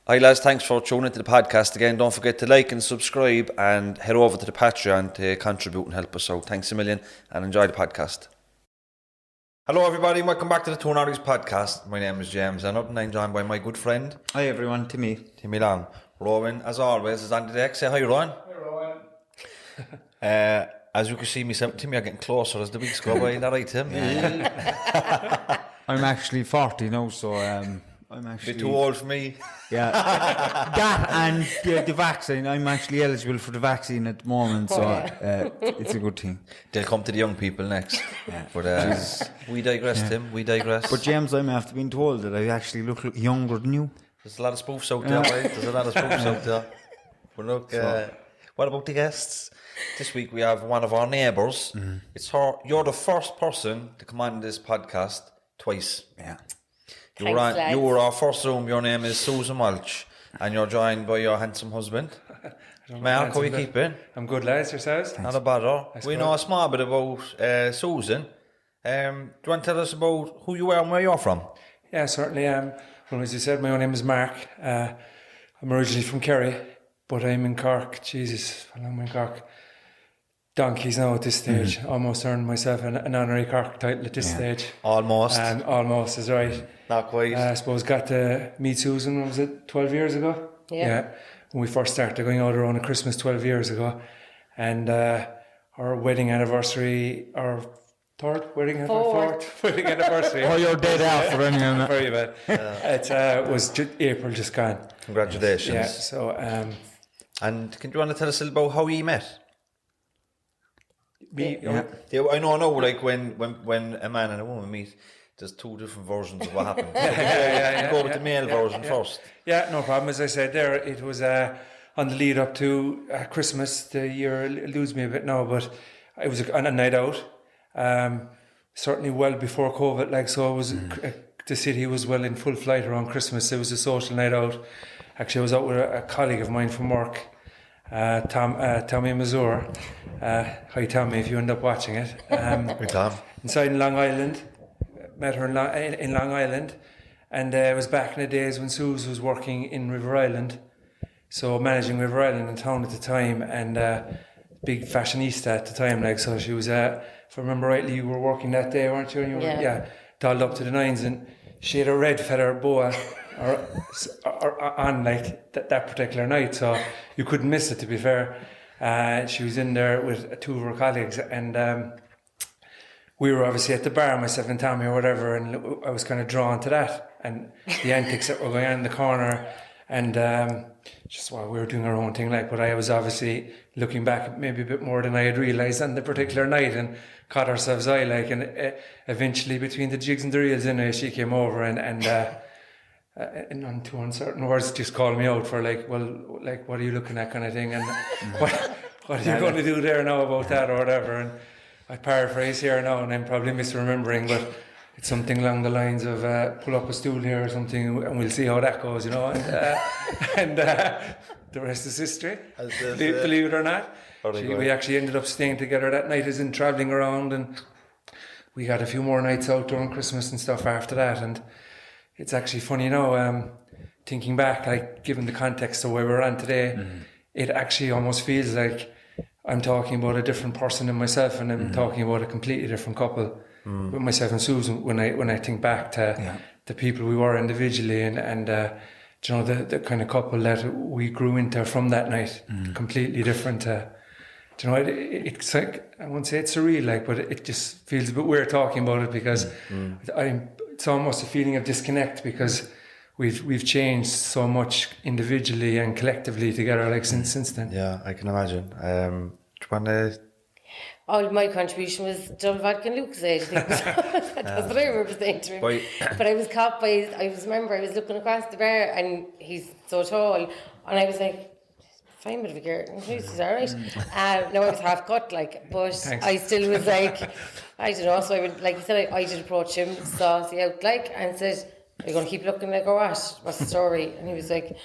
Hi lads, thanks for tuning into the podcast again. Don't forget to like and subscribe and head over to the Patreon to contribute and help us out. Thanks a million and enjoy the podcast. Hello everybody, welcome back to the Norries podcast. My name is James and I'm joined by my good friend. Hi everyone, Timmy Long. Rowan, as always, is on the deck. Say hi, Rowan. Hi, Rowan. As you can see, myself and Timmy are getting closer as the weeks go by. Is that right, Tim? I'm actually 40 now, so I'm actually... Bit too old for me. Yeah. That and the vaccine. I'm actually eligible for the vaccine at the moment, so it's a good thing. They'll come to the young people next. Yeah. But we digress, Tim. We digress. But James, I'm after being told that I actually look younger than you. There's a lot of spoofs out there, right? There's a lot of spoofs out there. But look, what about the guests? This week we have one of our neighbours. Mm-hmm. It's her. You're the first person to come on this podcast twice. Yeah. You were our first room. Your name is Susan Walsh, and you're joined by your handsome husband. Mark, how are you keeping? I'm good, lads. Yourselves? Not a bother. We know a small bit about Susan. Do you want to tell us about who you are and where you're from? Yeah, certainly. Well, as you said, my own name is Mark. I'm originally from Kerry, but I'm in Cork. Jesus, how long am I in Cork? Donkeys now at this stage. Almost earned myself an honorary Cork title at this stage. Almost. Almost is right. Not quite. I suppose got to meet Susan, what was it, 12 years ago? Yeah. When we first started going out around Christmas 12 years ago. And our wedding anniversary, our fourth wedding anniversary. Oh, you're dead after anything. Very bad. It was April just gone. Congratulations. Yeah, so... and can you want to tell us a little about how you met? Yeah, I know. Like when a man and a woman meet, there's two different versions of what happened. Go with the male version first. Yeah, no problem. As I said there, it was on the lead up to Christmas. The year eludes me a bit now, but it was on a night out. Certainly well before COVID. Like so, it was the city was well in full flight around Christmas. It was a social night out. Actually, I was out with a colleague of mine from work. Tommy Mazur. Hi Tommy, if you end up watching it. Inside in Long Island. Met her in Long Island, and it was back in the days when Suze was working in River Island, so managing River Island in town at the time, and big fashionista at the time. Like so, she was. If I remember rightly, you were working that day, weren't you? And you were, dolled up to the nines, and she had a red feather boa or on like that particular night, so you couldn't miss it. To be fair, she was in there with two of her colleagues, and we were obviously at the bar, myself and Tommy or whatever, and I was kind of drawn to that and the antics that were going on in the corner, and just while we were doing our own thing, like. But I was obviously looking back maybe a bit more than I had realised on the particular night, and caught ourselves eye, like. And eventually, between the jigs and the reels, anyway, she came over and on two uncertain words, just called me out for like, well, like, what are you looking at, kind of thing, and what are you going to do there now about that or whatever, and. I paraphrase here now, and I'm probably misremembering, but it's something along the lines of pull up a stool here or something, and we'll see how that goes, you know. And the rest is history. Believe it or not, we actually ended up staying together that night, as in travelling around, and we had a few more nights out during Christmas and stuff after that. And it's actually funny now, thinking back, like given the context of where we're on today, it actually almost feels like I'm talking about a different person than myself, and I'm talking about a completely different couple with myself and Susan. When I think back to the people we were individually, and you know, the kind of couple that we grew into from that night, completely different. You know, it's like, I won't say it's surreal, like, but it just feels a bit weird talking about it, because it's almost a feeling of disconnect, because we've changed so much individually and collectively together, like since then. Yeah, I can imagine. Do you want to... All my contribution was John Vodka and Luke's age. That's what I remember saying to him. But I was caught by... I was looking across the bar, and he's so tall, and I was like, fine bit of a girl. He's all right. No, I was half cut, like, but thanks. I still was like, I don't know. So I would, like you said, I did approach him, saucy out, like, and said, "Are you going to keep looking, like, or what? What's the story?" And he was like,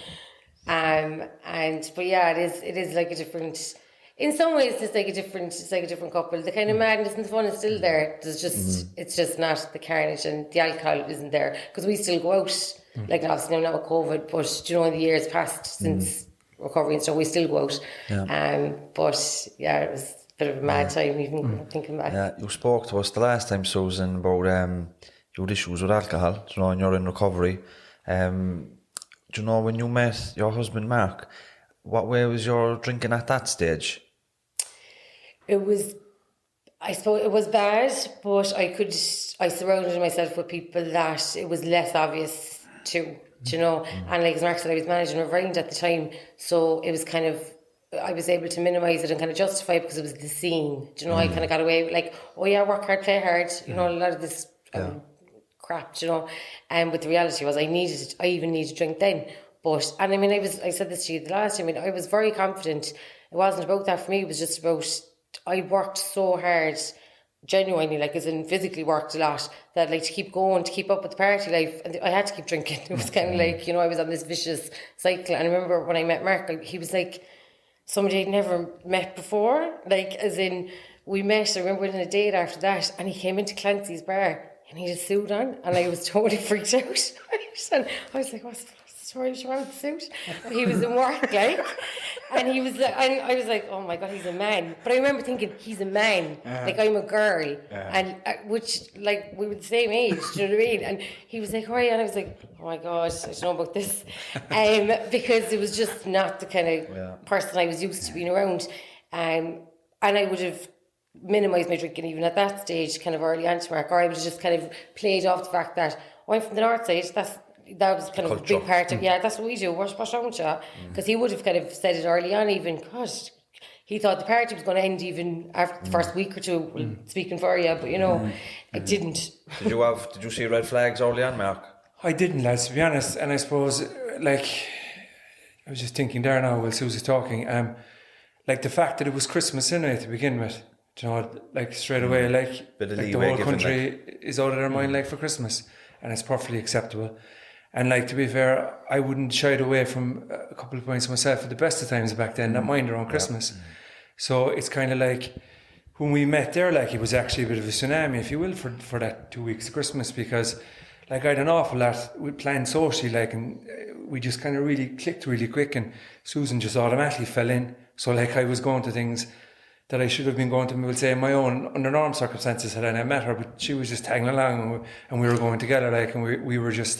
but yeah, it is like a different. In some ways, it's like a different couple. The kind of madness and the fun is still there. There's just it's just not the carnage, and the alcohol isn't there, because we still go out Like obviously now not with COVID, but you know, in the years past since recovery and stuff, we still go out. But yeah, it was a bit of a mad time even thinking back. Yeah, you spoke to us the last time, Susan, about your issues with alcohol, you know, and you're in recovery. Do you know, when you met your husband Mark, what way was your drinking at that stage? It was, I suppose it was bad, but I surrounded myself with people that it was less obvious to, you know. And like as Mark said, I was managing a rind at the time, so it was kind of, I was able to minimise it and kind of justify it because it was the scene. Do you know, I kind of got away with like, oh yeah, work hard, play hard, you know, a lot of this crap, you know. But the reality was I even needed to drink then. But, and I mean, I said this to you the last time, I mean, I was very confident. It wasn't about that for me, it was just about, I worked so hard, genuinely, like as in physically worked a lot, that like to keep going, to keep up with the party life, and I had to keep drinking. It was kind of like, you know, I was on this vicious cycle. And I remember when I met Mark, he was like somebody I'd never met before, like as in we met, I remember we went on a date after that, and he came into Clancy's bar and he had a suit on, and I was totally freaked out. And I was like, what's wrong with the suit? He was in work, like, and he was, and I was like, oh my God, he's a man. But I remember thinking, he's a man, like I'm a girl, and which, like, we were the same age, do you know what I mean? And he was like, oh yeah, and I was like, oh my God, I don't know about this, because it was just not the kind of person I was used to being around, and I would have minimised my drinking even at that stage, kind of early on to Mark, or I would have just kind of played off the fact that I'm from the north side, that was kind of a big part of, that's what we do, what's wrong with you? Because he would have kind of said it early on even, gosh, he thought the party was going to end even after the first week or two, speaking for you, but you know, it didn't. Did you see red flags early on, Mark? I didn't, lads, to be honest, and I suppose, like, I was just thinking there now while Susie's talking, like the fact that it was Christmas anyway to begin with, you know, like straight away, like the whole country is out of their mind, like, for Christmas, and it's perfectly acceptable. And like, to be fair, I wouldn't shy away from a couple of points myself at the best of times back then, not mind around Christmas. So it's kind of like, when we met there, like, it was actually a bit of a tsunami, if you will, for that 2 weeks of Christmas, because like I had an awful lot we planned socially, like, and we just kind of really clicked really quick, and Susan just automatically fell in. So like, I was going to things that I should have been going to, we'll say, my own under normal circumstances had I not met her, but she was just tagging along, and we were going together, like, and we were just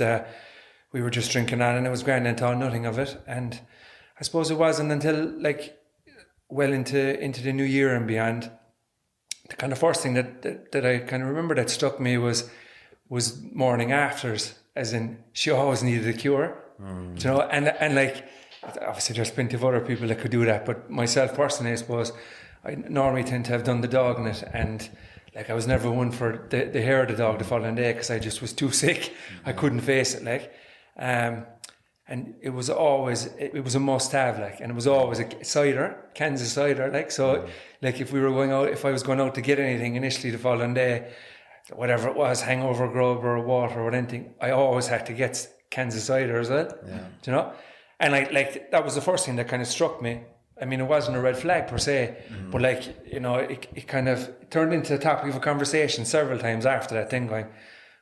drinking on, and it was grand and thought nothing of it. And I suppose it wasn't until like well into the new year and beyond, the kind of first thing that I kind of remember that struck me was morning afters, as in she always needed a cure, you know, and like, obviously there's plenty of other people that could do that, but myself personally, I suppose I normally tend to have done the dog in it, and like, I was never one for the hair of the dog the following day, because I just was too sick. I couldn't face it, like. And it was a must-have, like, and it was always a cider, Kansas cider, like, so, like, if I was going out to get anything initially the following day, whatever it was, hangover grub or water or anything, I always had to get Kansas cider as well, you know, and like that was the first thing that kind of struck me. I mean, it wasn't a red flag per se, but like, you know, it kind of turned into the topic of a conversation several times after that thing, going,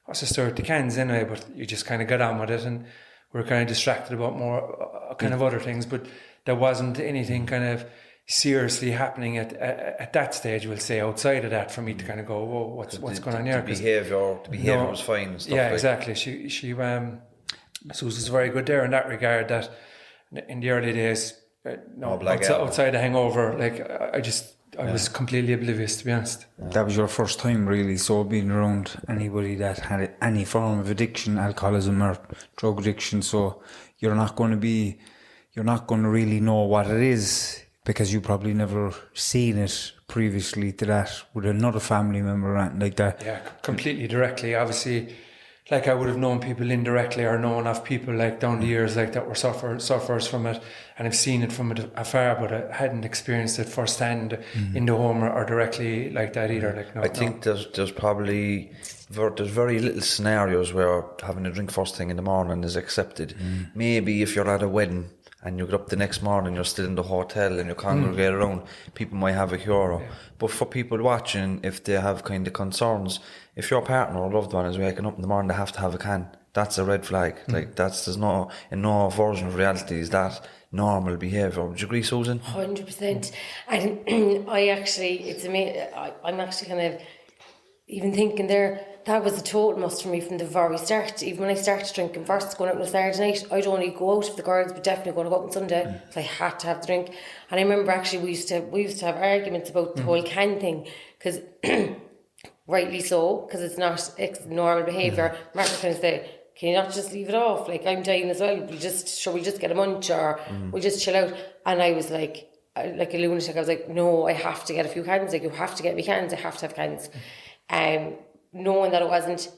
what's the story with the cans anyway? But you just kind of got on with it, and we were kind of distracted about more kind of other things, but there wasn't anything kind of seriously happening at that stage, we'll say, outside of that, for me to kind of go, whoa, what's going on here? The behaviour was fine and stuff. Yeah, like. Exactly. She Susan's very good there in that regard, that in the early days, outside the hangover, like, I was completely oblivious, to be honest. That was your first time really, so being around anybody that had any form of addiction, alcoholism or drug addiction, so you're not going to really know what it is, because you probably never seen it previously to that with another family member or anything like that. Yeah, completely directly. Obviously, like, I would have known people indirectly, or known of people like down the years, like, that were sufferers from it, and I've seen it from afar, but I hadn't experienced it firsthand in the home or directly like that either. Like, I think there's probably very little scenarios where having a drink first thing in the morning is accepted. Maybe if you're at a wedding and you get up the next morning, you're still in the hotel and you congregate around, people might have a cure. But for people watching, if they have kind of concerns, if your partner or loved one is waking up in the morning, they have to have a can. that's a red flag. Like there's no, in no version of reality is that normal behaviour. Would you agree, Susan? 100%. And I actually, it's amazing. I'm actually kind of even thinking there, that was a total must for me from the very start. Even when I started drinking first, going out on a Saturday night, I'd only go out if the girls were definitely going to go out on Sunday, so I had to have the drink. And I remember actually we used to have arguments about the whole can thing, because rightly so, because it's not normal behaviour. Mark was kind of say, can you not just leave it off? Like, I'm dying as well. We just get a munch, or we just chill out. And I was like a lunatic. I was like, no, I have to get a few cans. Like, you have to get me cans. I have to have cans. Knowing that it wasn't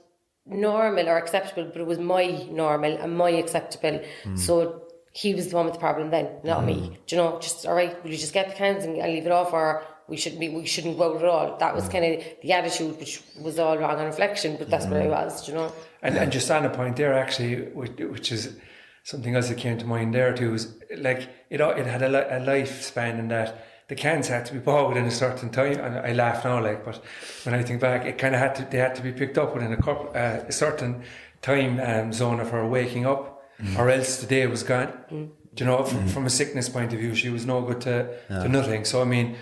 normal or acceptable, but it was my normal and my acceptable. So he was the one with the problem then, not me. Do you know, just, all right, will you just get the cans and I'll leave it off, or we shouldn't go out at all. That was kind of the attitude, which was all wrong on reflection, but that's where I was, do you know. And just on a point there, actually, which is something else that came to mind there too, is like it had a lifespan in that the cans had to be bought within a certain time. And I laugh now, like, but when I think back, it kind of they had to be picked up within a certain time zone of her waking up, or else the day was gone. Do you know, from a sickness point of view, she was no good to nothing. So I mean,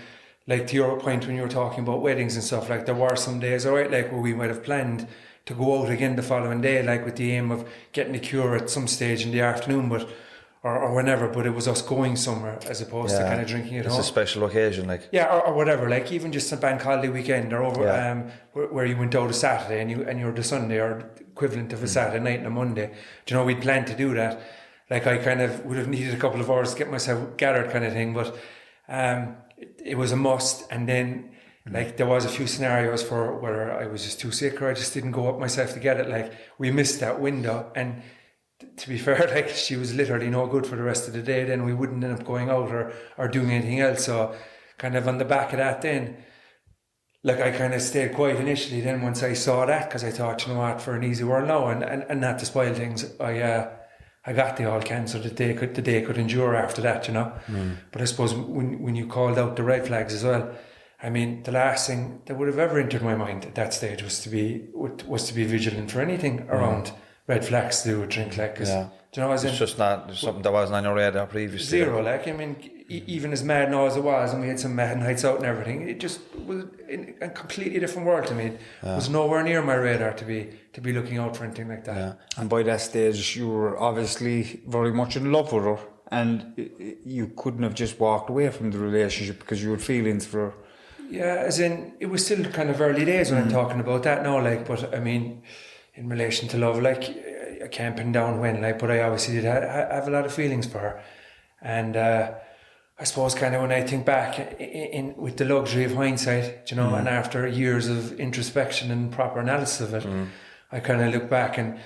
like, to your point when you were talking about weddings and stuff, like, there were some days, all right, like, where we might have planned to go out again the following day, like, with the aim of getting a cure at some stage in the afternoon, but or whenever, but it was us going somewhere as opposed to kind of drinking at home. It's a special occasion, like. Yeah, or whatever, like, even just a bank holiday weekend, or over where you went out a Saturday and you were the Sunday, or equivalent of a Saturday night and a Monday. Do you know, we'd planned to do that. Like, I kind of would have needed a couple of hours to get myself gathered, kind of thing, but it was a must. And then, like, there was a few scenarios for where I was just too sick, or I just didn't go up myself to get it. Like, we missed that window, and to be fair, like, she was literally no good for the rest of the day. Then we wouldn't end up going out or doing anything else. So kind of on the back of that, then, like, I kind of stayed quiet initially. Then once I saw that, because I thought, you know what, for an easy world now, and not to spoil things, I got the all cans so that the day could endure after that, you know. But I suppose when you called out the red flags as well, I mean, the last thing that would have ever entered my mind at that stage was to be vigilant for anything around red flags to do with drink, like, cause, do you know, it's just not something that wasn't on your radar previously. Zero, like, I mean, even as mad now as it was, and we had some mad nights out and everything, it just was in a completely different world to me. It was nowhere near my radar to be looking out for anything like that. Yeah. And by that stage, you were obviously very much in love with her, and you couldn't have just walked away from the relationship because you had feelings for her. Yeah, as in, it was still kind of early days when I'm talking about that now, like, but I mean, in relation to love, like, I can't pin down when, like, but I obviously did have a lot of feelings for her. And I suppose kind of when I think back in with the luxury of hindsight, you know, and after years of introspection and proper analysis of it, I kind of look back, and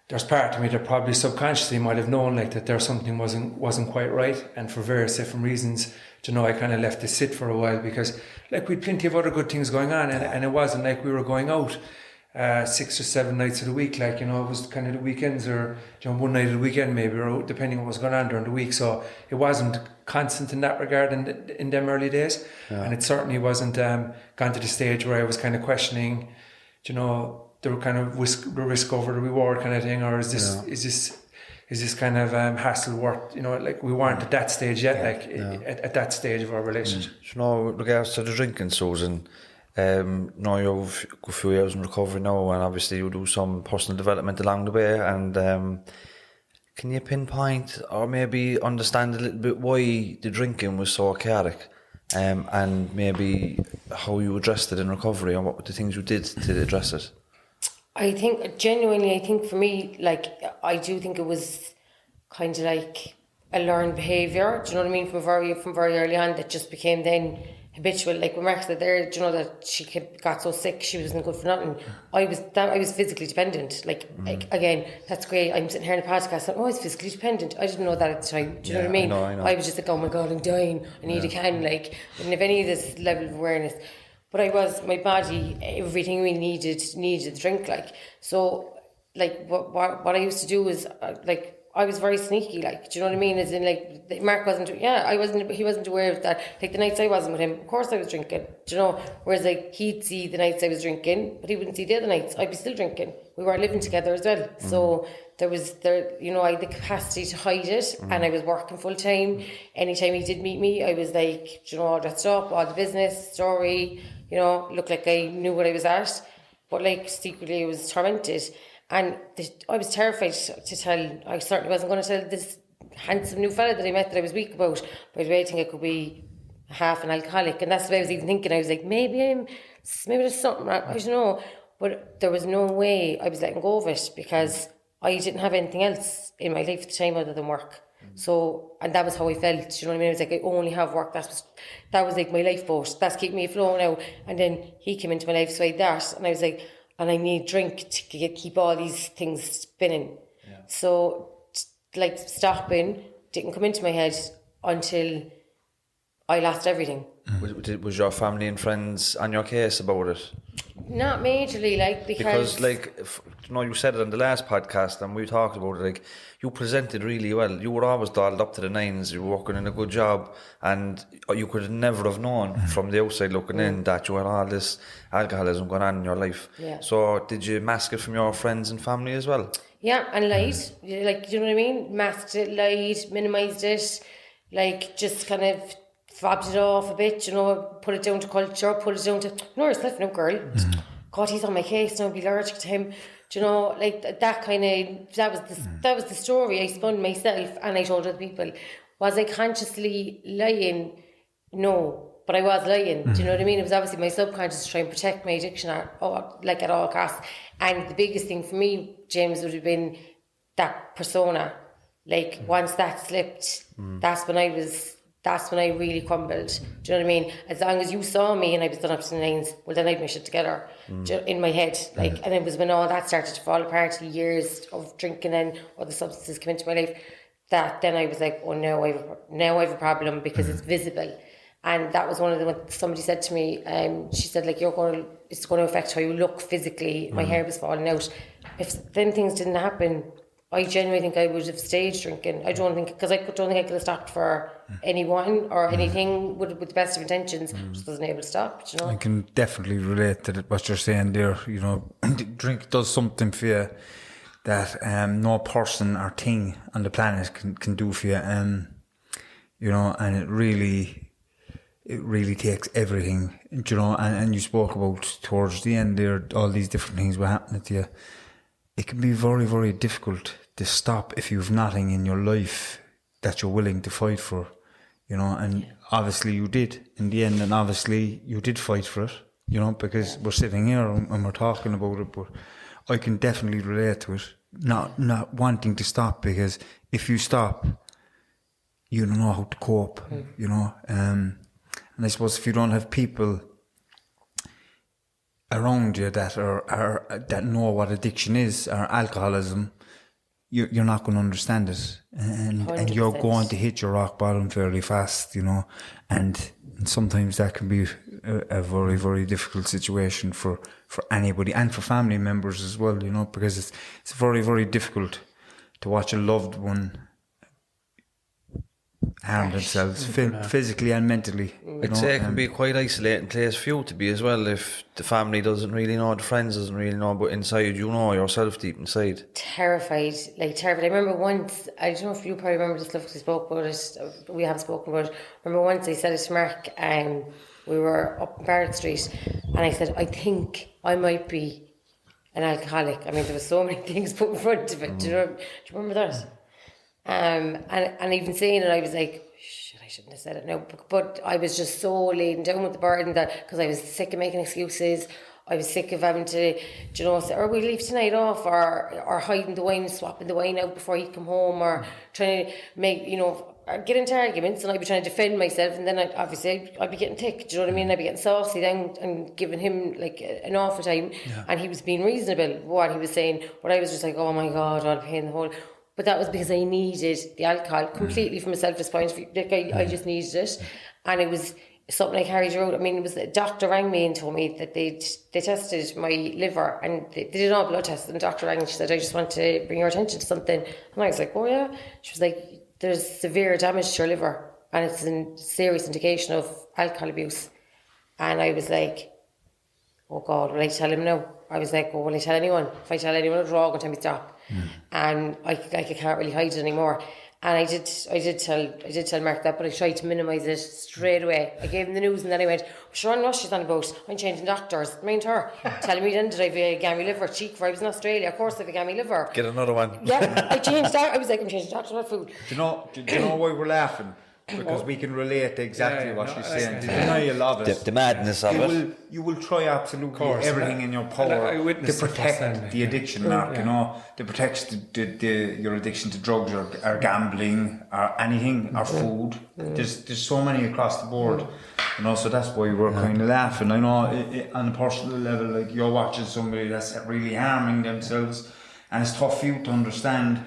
there's part of me that probably subconsciously might have known, like, that there something wasn't quite right, and for various different reasons, you know, I kind of left it sit for a while, because, like, we'd plenty of other good things going on, and it wasn't like we were going out 6 or 7 nights of the week, like, you know, it was kind of the weekends, or, you know, one night of the weekend maybe, or depending on what was going on during the week. So it wasn't constant in that regard in them early days, and it certainly wasn't gone to the stage where I was kind of questioning, you know, the kind of the risk over the reward kind of thing, or is this kind of hassle worth, you know, like, we weren't at that stage yet, at that stage of our relationship. You know, with regards to the drinking, Susan, now you've got a few years in recovery now, and obviously you do some personal development along the way, and can you pinpoint or maybe understand a little bit why the drinking was so chaotic, and maybe how you addressed it in recovery, and what were the things you did to address it? I think for me, like, I do think it was kind of like a learned behaviour. Do you know what I mean? From very early on, that just became then habitual. Like, when Mark said there, do you know, that she got so sick, she wasn't good for nothing. I was physically dependent. Like, again, that's great. I'm sitting here in a podcast, and I was physically dependent. I didn't know that at the time. Do you know what I mean? I know. I was just like, oh my God, I'm dying. I need a can. Like, I didn't have any of this level of awareness. But my body, everything we needed the drink, like. So, like, what I used to do was, like, I was very sneaky, like, do you know what I mean? As in, like, Mark wasn't, he wasn't aware of that. Like, the nights I wasn't with him, of course I was drinking, do you know? Whereas, like, he'd see the nights I was drinking, but he wouldn't see the other nights. I'd be still drinking. We were living together as well. So I had the capacity to hide it, and I was working full time. Anytime he did meet me, I was like, do you know, all dressed up, all the business, story, you know, looked like I knew what I was at. But, like, secretly I was tormented. And I was terrified to tell. I certainly wasn't going to tell this handsome new fella that I met that I was weak about. By the way, I think I could be half an alcoholic. And that's what I was even thinking. I was like, maybe there's something wrong. I don't know. But there was no way I was letting go of it, because I didn't have anything else in my life at the time other than work. So, and that was how I felt, you know what I mean? I was like, I only have work. That was like my lifeboat. That's keeping me afloat now. And then he came into my life, so I had that. And I was like, and I need drink to keep all these things spinning. Yeah. So, like, stopping didn't come into my head until I lost everything. Was your family and friends on your case about it? Not majorly, like, because like, you know, you said it on the last podcast, and we talked about it, like, you presented really well. You were always dialed up to the nines. You were working in a good job, and you could never have known from the outside looking in that you had all this alcoholism going on in your life. Yeah. So did you mask it from your friends and family as well? Yeah, and lied. Like, you know what I mean? Masked it, lied, minimised it, like, just kind of fobbed it off a bit, you know, put it down to culture, put it down to, ignore yourself now, girl. God, he's on my case now, I'll be allergic to him. Do you know, like, that kind of, that was the story I spun myself, and I told other people. Was I consciously lying? No, but I was lying. Do you know what I mean? It was obviously my subconscious trying to protect my addiction at all costs. And the biggest thing for me, James, would have been that persona. Like, once that slipped, that's when I really crumbled. Do you know what I mean? As long as you saw me and I was done up to the nines, well, then I'd my shit together in my head. Like, and it was when all that started to fall apart, years of drinking and other substances came into my life, that then I was like, oh, now I have a problem, because it's visible. And that was one of the what somebody said to me. She said, like, it's going to affect how you look physically. My hair was falling out. If then things didn't happen, I genuinely think I would have stayed drinking. I don't think I could have stopped for anyone or anything with the best of intentions. Just wasn't able to stop, you know. I can definitely relate to what you're saying there. You know, drink does something for you that no person or thing on the planet can do for you. You know, and it really takes everything. You know, and you spoke about towards the end there, all these different things were happening to you. It can be very, very difficult to stop if you've nothing in your life that you're willing to fight for, you know, and obviously you did in the end, and obviously you did fight for it, you know, because we're sitting here and we're talking about it, but I can definitely relate to it, not wanting to stop, because if you stop, you don't know how to cope, you know, and I suppose if you don't have people around you that that know what addiction is or alcoholism, you're not going to understand it, and you're going to hit your rock bottom fairly fast, you know, and sometimes that can be a very, very difficult situation for anybody and for family members as well, you know, because it's very, very difficult to watch a loved one harm themselves physically and mentally. I'd say it can be a quite isolating place for you to be as well, if the family doesn't really know, the friends doesn't really know, but inside you know yourself deep inside. Terrified. I remember once, I don't know if you probably remember this, because we spoke about it, we have spoken about it. I remember once I said it to Mark, we were up in Barrack Street, and I said, I think I might be an alcoholic. I mean, there were so many things put in front of it. Do you remember that? And even saying it, I was like, shit, I shouldn't have said it now. But I was just so laden down with the burden, that because I was sick of making excuses. I was sick of having to, you know, say, or we leave tonight off, or hiding the wine, swapping the wine out before he'd come home, or trying to make, you know, get into arguments, and I'd be trying to defend myself, and then I'd be getting ticked, do you know what I mean? I'd be getting saucy then and giving him like an awful time, and he was being reasonable what he was saying, but I was just like, oh my God, I'll pay in the hole. But that was because I needed the alcohol completely from a selfish point of view. Like I just needed it, and something I carried around. I mean, it was the doctor rang me and told me that they tested my liver and they did all blood tests. And the doctor rang and she said, I just want to bring your attention to something. And I was like, oh yeah. She was like, there's severe damage to your liver and it's a serious indication of alcohol abuse. And I was like, oh God, will I tell him now? I was like, oh, will I tell anyone? If I tell anyone, they're all going to tell me stop. And I can't really hide it anymore. And I did tell Mark that, but I tried to minimise it straight away. I gave him the news and then I went, sure, I know what she's on about. I'm changing doctors. Mind her. Telling me then, did I have a gammy liver? Cheek, for I was in Australia. Of course I have a gammy liver. Get another one. Yeah, I changed that. I was like, I'm changing doctors, not food. Do you know why we're laughing? Because we can relate to exactly what she's saying. Denial of it. The madness of it. You will try absolutely everything in your power to protect the addiction, Mark, you know, to protect your addiction to drugs or gambling or anything or food. There's so many across the board. You know, so that's why we're kind of laughing. I know on a personal level, like you're watching somebody that's really harming themselves and it's tough for you to understand.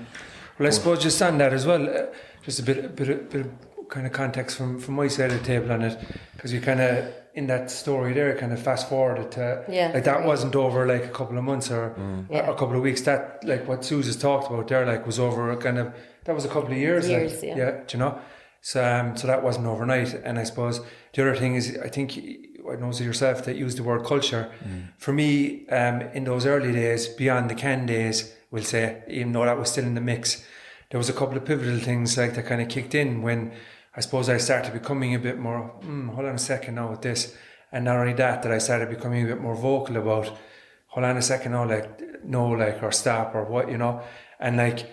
Well, I suppose just on that as well, just a bit of kind of context from my side of the table on it, because you kind of in that story there kind of fast forwarded to like that wasn't over like a couple of months or a couple of weeks. That like what Susan's talked about there like was over that was a couple of years like, do you know, so that wasn't overnight. And I suppose the other thing is, I think I know yourself that used the word culture. For me, in those early days, beyond the can days, we'll say, even though that was still in the mix, there was a couple of pivotal things like that kind of kicked in when I suppose I started becoming a bit more, hold on a second now with this. And not only that I started becoming a bit more vocal about, hold on a second now, like, no, like, or stop, or what, you know. And like,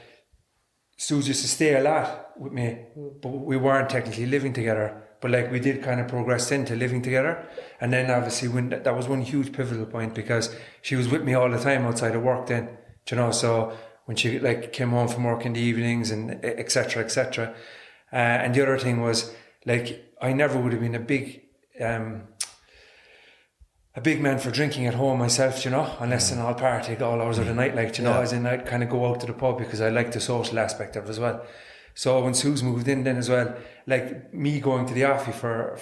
Suze used to stay a lot with me, but we weren't technically living together. But like, we did kind of progress into living together. And then obviously, when that was one huge pivotal point, because she was with me all the time outside of work then, you know. So when she like came home from work in the evenings and et cetera, et cetera. And the other thing was, like, I never would have been a big man for drinking at home myself, you know, unless in all party all hours of the night, like, you know, as in I'd kind of go out to the pub because I like the social aspect of it as well. So when Suze moved in then as well, like me going to the offie for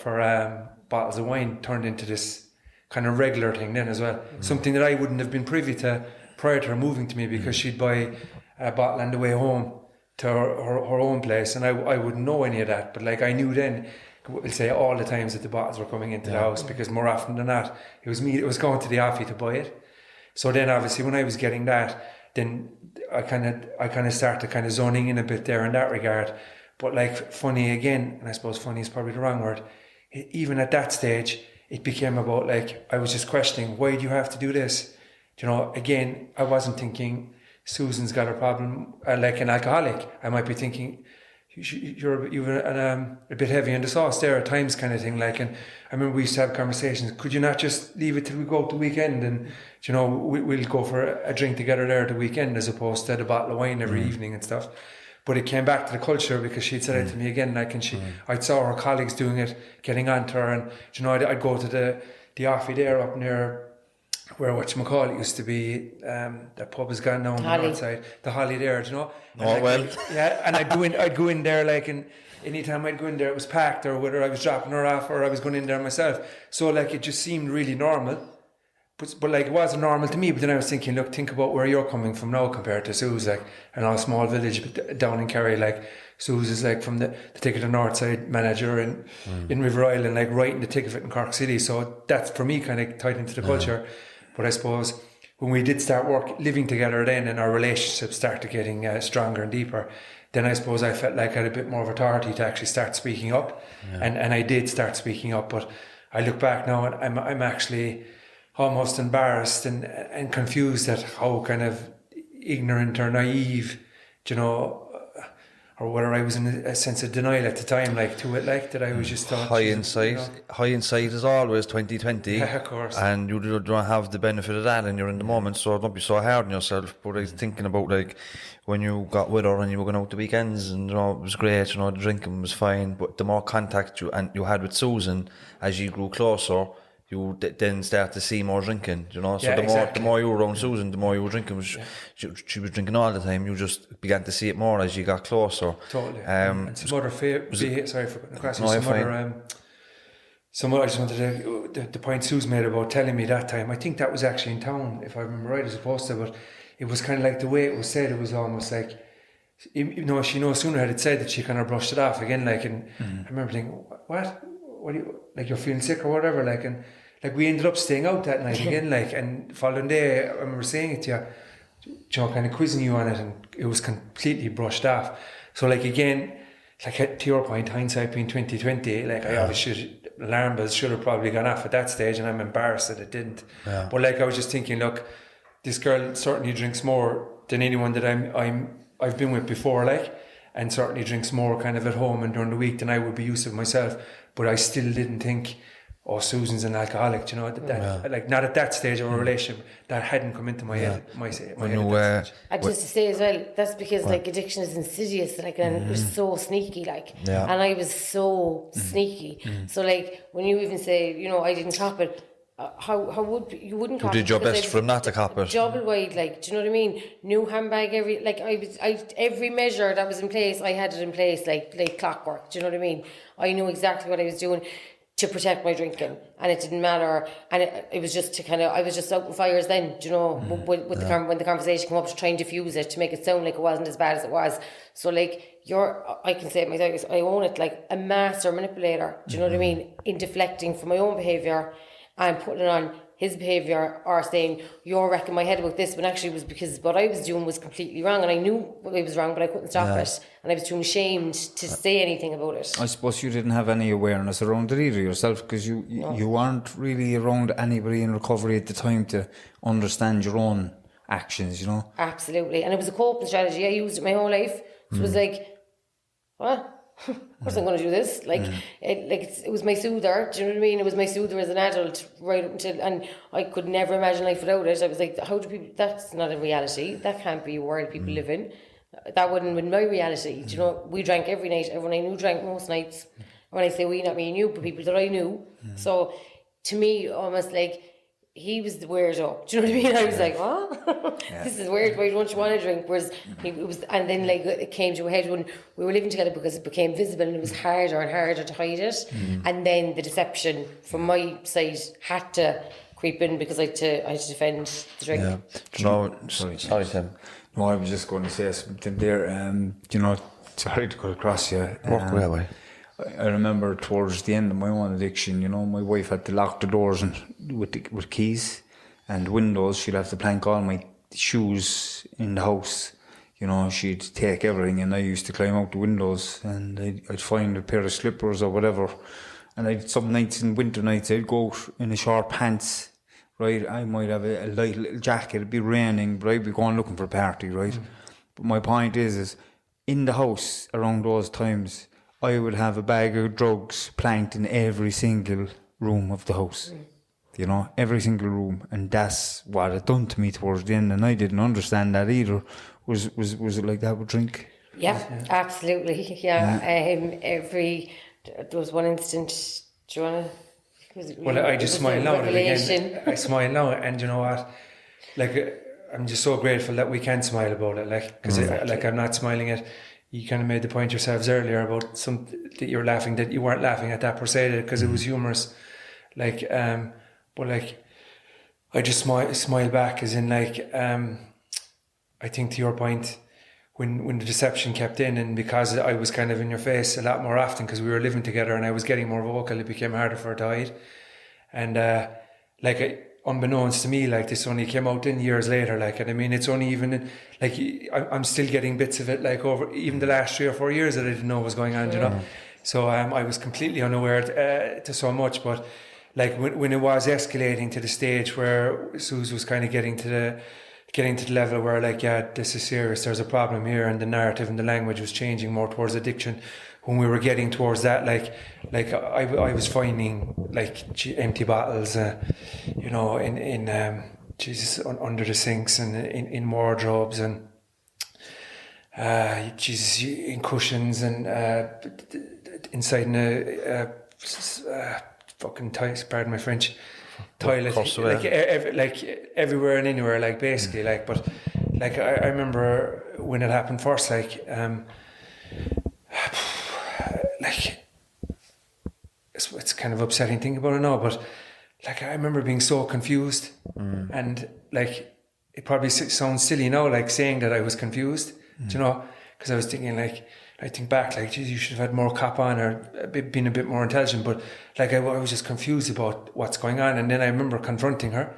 bottles of wine turned into this kind of regular thing then as well. Something that I wouldn't have been privy to prior to her moving to me, because she'd buy a bottle on the way home to her own place, and I wouldn't know any of that, but like I knew then, we'll say all the times that the bottles were coming into the house, because more often than not it was me that was going to the offie to buy it. So then obviously when I was getting that, then I kind of started kind of zoning in a bit there in that regard. But like funny again, and I suppose funny is probably the wrong word, even at that stage it became about like I was just questioning, why do you have to do this? You know, again, I wasn't thinking Susan's got a problem, like an alcoholic. I might be thinking, you're a bit heavy on the sauce there at times, kind of thing. Like, and I remember we used to have conversations. Could you not just leave it till we go out the weekend, and you know we'll go for a drink together there at the weekend, as opposed to the bottle of wine every evening and stuff. But it came back to the culture, because she'd said it to me again. Like, and I saw her colleagues doing it, getting onto her, and you know I'd go to the offie there up near where whatchamacallit used to be, the pub is gone now on the north side, the Holly there, do you know? And I'd go in there, like, and anytime I'd go in there it was packed, or whether I was dropping her off or I was going in there myself. So like it just seemed really normal. But like it wasn't normal to me. But then I was thinking, look, think about where you're coming from now compared to Suze, like, and a small village down in Kerry, like Suze is like from the Ticket of North Side manager in River Island, like writing the ticket of it in Cork City. So that's for me kind of tied into the culture. But I suppose when we did start living together then, and our relationship started getting stronger and deeper, then I suppose I felt like I had a bit more of authority to actually start speaking up. And I did start speaking up. But I look back now and I'm actually almost embarrassed and confused at how kind of ignorant or naive, you know, or whether I was in a sense of denial at the time, like to it, like that I was just thought. Hindsight is always 2020. Yeah, of course. And you don't have the benefit of that, and you're in the moment, so don't be so hard on yourself. But I was thinking about like when you got with her and you were going out the weekends, and you know it was great, you know the drinking was fine, but the more contact you had with Susan as you grew closer, you then start to see more drinking, you know. So the more you were around Susan, the more you were drinking. She was drinking all the time. You just began to see it more as you got closer. Totally. And some other sorry for the question. I just wanted to, the point Suze made about telling me that time, I think that was actually in town, if I remember right, as opposed to, but it was kind of like the way it was said, it was almost like, she no sooner had it said that she kind of brushed it off again, like, and I remember thinking, what do you, like, you're feeling sick or whatever, like, and like we ended up staying out that night again, like, and following day, I remember saying it to you, kind of quizzing you on it, and it was completely brushed off. So like, again, like to your point, hindsight being 2020, like I obviously alarm bells should have probably gone off at that stage, and I'm embarrassed that it didn't. Yeah. But like I was just thinking, look, this girl certainly drinks more than anyone that I've been with before, like, and certainly drinks more kind of at home and during the week than I would be used to myself. But I still didn't think, oh, Susan's an alcoholic, you know, like not at that stage of a relationship, that hadn't come into my head. And just to say as well, that's because like addiction is insidious, like, and it's so sneaky, like, and I was so sneaky. So like when you even say, you know, I didn't cop it, how would you wouldn't cop it? You did your best for him not to cop it. Double wide, like, do you know what I mean? New handbag, every measure that was in place, I had it in place like clockwork. Do you know what I mean? I knew exactly what I was doing to protect my drinking, and it didn't matter, and it was just to kind of, I was just out in fires then, do you know, when the conversation came up, to try and diffuse it, to make it sound like it wasn't as bad as it was. So like, I can say it myself, I own it, like a master manipulator, do you know what I mean, in deflecting from my own behaviour and putting it on his behaviour, or saying, you're wrecking my head about this, when actually it was because what I was doing was completely wrong, and I knew I was wrong, but I couldn't stop it, and I was too ashamed to say anything about it. I suppose you didn't have any awareness around it either yourself, because you weren't really around anybody in recovery at the time to understand your own actions, you know? Absolutely, and it was a coping strategy. I used it my whole life. So it was like, what? Of course I'm going to do this. Like, it was my soother. Do you know what I mean? It was my soother as an adult, right up until, and I could never imagine life without it. I was like, how do people? That's not a reality. That can't be a world people live in. That wouldn't have been my reality. Do you know? We drank every night. Everyone I knew drank most nights. When I say we, not me and you, but people that I knew. So to me, almost like, he was the weirdo. Do you know what I mean? I was like, what? This is weird. Why don't you want to drink? Whereas it was, and then like it came to a head when we were living together, because it became visible and it was harder and harder to hide it. And then the deception from my side had to creep in, because I had to defend the drink. Yeah. Do you know, sorry, Tim. No, I was just going to say something there. You know, sorry to cut across you. Walk away. I remember towards the end of my own addiction, you know, my wife had to lock the doors and with keys and windows. She'd have to plank all my shoes in the house. You know, she'd take everything, and I used to climb out the windows, and I'd find a pair of slippers or whatever. And some nights, in winter nights, I'd go out in a short pants, right? I might have a light little jacket, it'd be raining, but I'd be going looking for a party, right? But my point is in the house around those times, I would have a bag of drugs planked in every single room of the house. You know, every single room. And that's what it done to me towards the end, and I didn't understand that either. Was it like that with drink? Yeah, absolutely. Yeah. There was one instant, do you want to... Well, I just smile now again. I smile now, and you know what? Like, I'm just so grateful that we can smile about it. Like, because I'm not smiling at... You kind of made the point yourselves earlier about that you're laughing, that you weren't laughing at that per se, because it was humorous. Like, but like, I just smile back, as in like, I think to your point, when the deception kept in, and because I was kind of in your face a lot more often because we were living together and I was getting more vocal, it became harder for her to hide. And unbeknownst to me, like, this only came out in years later, like, and I mean, it's only even like, I'm still getting bits of it, like, over even the last 3 or 4 years that I didn't know was going on, you know. So I was completely unaware to so much, but like when it was escalating to the stage where Suze was kind of getting to the level where, like, yeah, this is serious, there's a problem here, and the narrative and the language was changing more towards addiction. When we were getting towards that, like I was finding like empty bottles, you know, in under the sinks and in wardrobes, and in cushions, and inside in a fucking pardon my French, toilet, like everywhere and anywhere, like, basically, like. But like I remember when it happened first, like it's kind of upsetting thinking about it now, but like I remember being so confused, and like it probably sounds silly now, like saying that I was confused, do you know, because I was thinking like, I think back like, geez, you should have had more cop on or been a bit more intelligent, but like I was just confused about what's going on. And then I remember confronting her,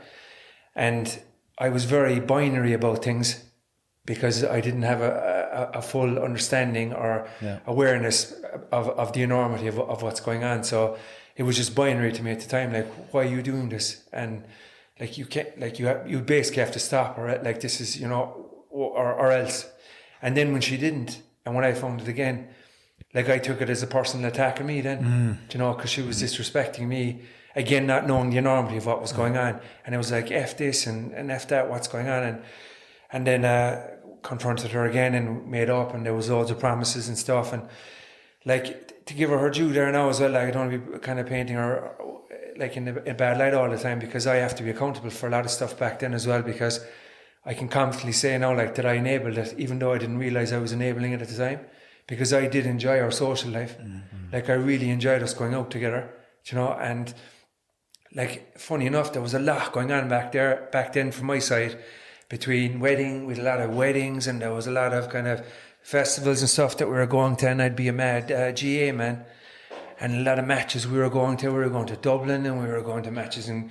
and I was very binary about things because I didn't have a full understanding or awareness of the enormity of what's going on. So it was just binary to me at the time, like, why are you doing this? And like, you can't, like, you basically have to stop, or like, this is, you know, or else. And then when she didn't, and when I found it again, like, I took it as a personal attack on me then, you know, because she was disrespecting me, again, not knowing the enormity of what was going on. And it was like, F this and F that, what's going on? And then confronted her again and made up, and there was loads of promises and stuff. And like, to give her due there now as well, like, I don't want to be kind of painting her like in a bad light all the time, because I have to be accountable for a lot of stuff back then as well, because I can confidently say now, like, that I enabled it, even though I didn't realise I was enabling it at the time, because I did enjoy our social life. Like, I really enjoyed us going out together, you know. And like, funny enough, there was a lot going on back then from my side, between with a lot of weddings, and there was a lot of kind of festivals and stuff that we were going to, and I'd be a mad GA man, and a lot of matches we were going to. We were going to Dublin, and we were going to matches in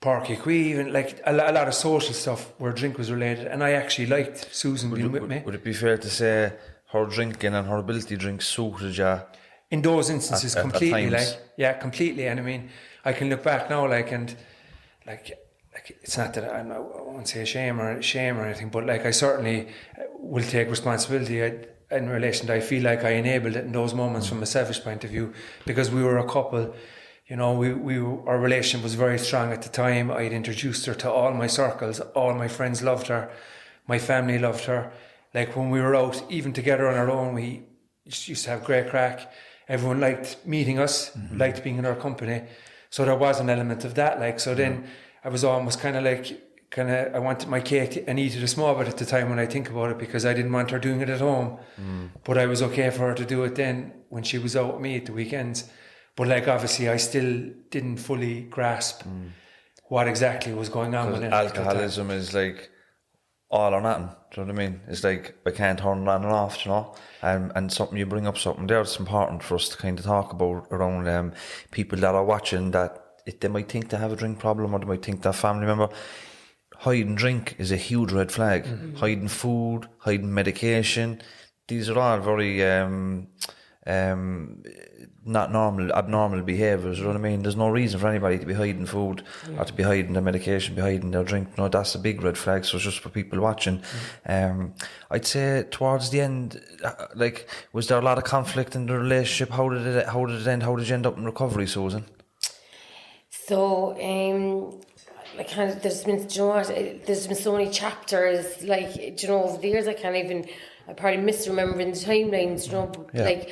Páirc Uí Chaoimh, and like a lot of social stuff where drink was related. And I actually liked Susan being with me. Would it be fair to say her drinking and her ability to drink suited you? In those instances, completely, at like, yeah, completely. And I mean, I can look back now, like, and like it's not that I won't say shame or anything, but like, I certainly will take responsibility in relation to, I feel like I enabled it in those moments from a selfish point of view, because we were a couple, you know, our relationship was very strong at the time. I'd introduced her to all my circles, all my friends loved her, my family loved her. Like, when we were out, even together on our own, we used to have great crack. Everyone liked meeting us, liked being in our company. So there was an element of that, like, so then I was almost kind of, I wanted my cake and eat it a small bit at the time when I think about it, because I didn't want her doing it at home. But I was okay for her to do it then when she was out with me at the weekends. But like, obviously I still didn't fully grasp what exactly was going on with it. Alcoholism is like all or nothing, do you know what I mean? It's like, I can't turn it on and off, you know. And something, you bring up something there that's important for us to kind of talk about around people that are watching, that they might think they have a drink problem, or they might think that family member. Hiding drink is a huge red flag. Hiding food, hiding medication, these are all very not abnormal behaviours, you know what I mean? There's no reason for anybody to be hiding food or to be hiding their medication, be hiding their drink. No, that's a big red flag. So it's just for people watching. I'd say towards the end, like, was there a lot of conflict in the relationship? How did it end? How did you end up in recovery, Susan? So, like, kind of, there's been, do you know what, there's been so many chapters, like, do you know, over the years, I probably misremembering the timelines, you know, like,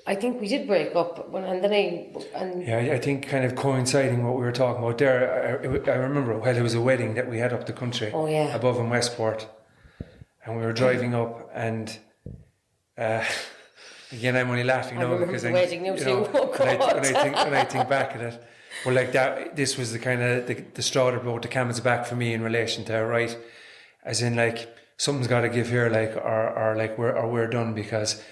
I think we did break up, I think kind of coinciding what we were talking about there, I remember, well, it was a wedding that we had up the country, above in Westport, and we were driving up, and again, I'm only laughing now because when I think back at it, well, like, that, this was the kind of the straw that broke the camel's back for me in relation to, right, as in, like, something's got to give here, like, or like we're done, because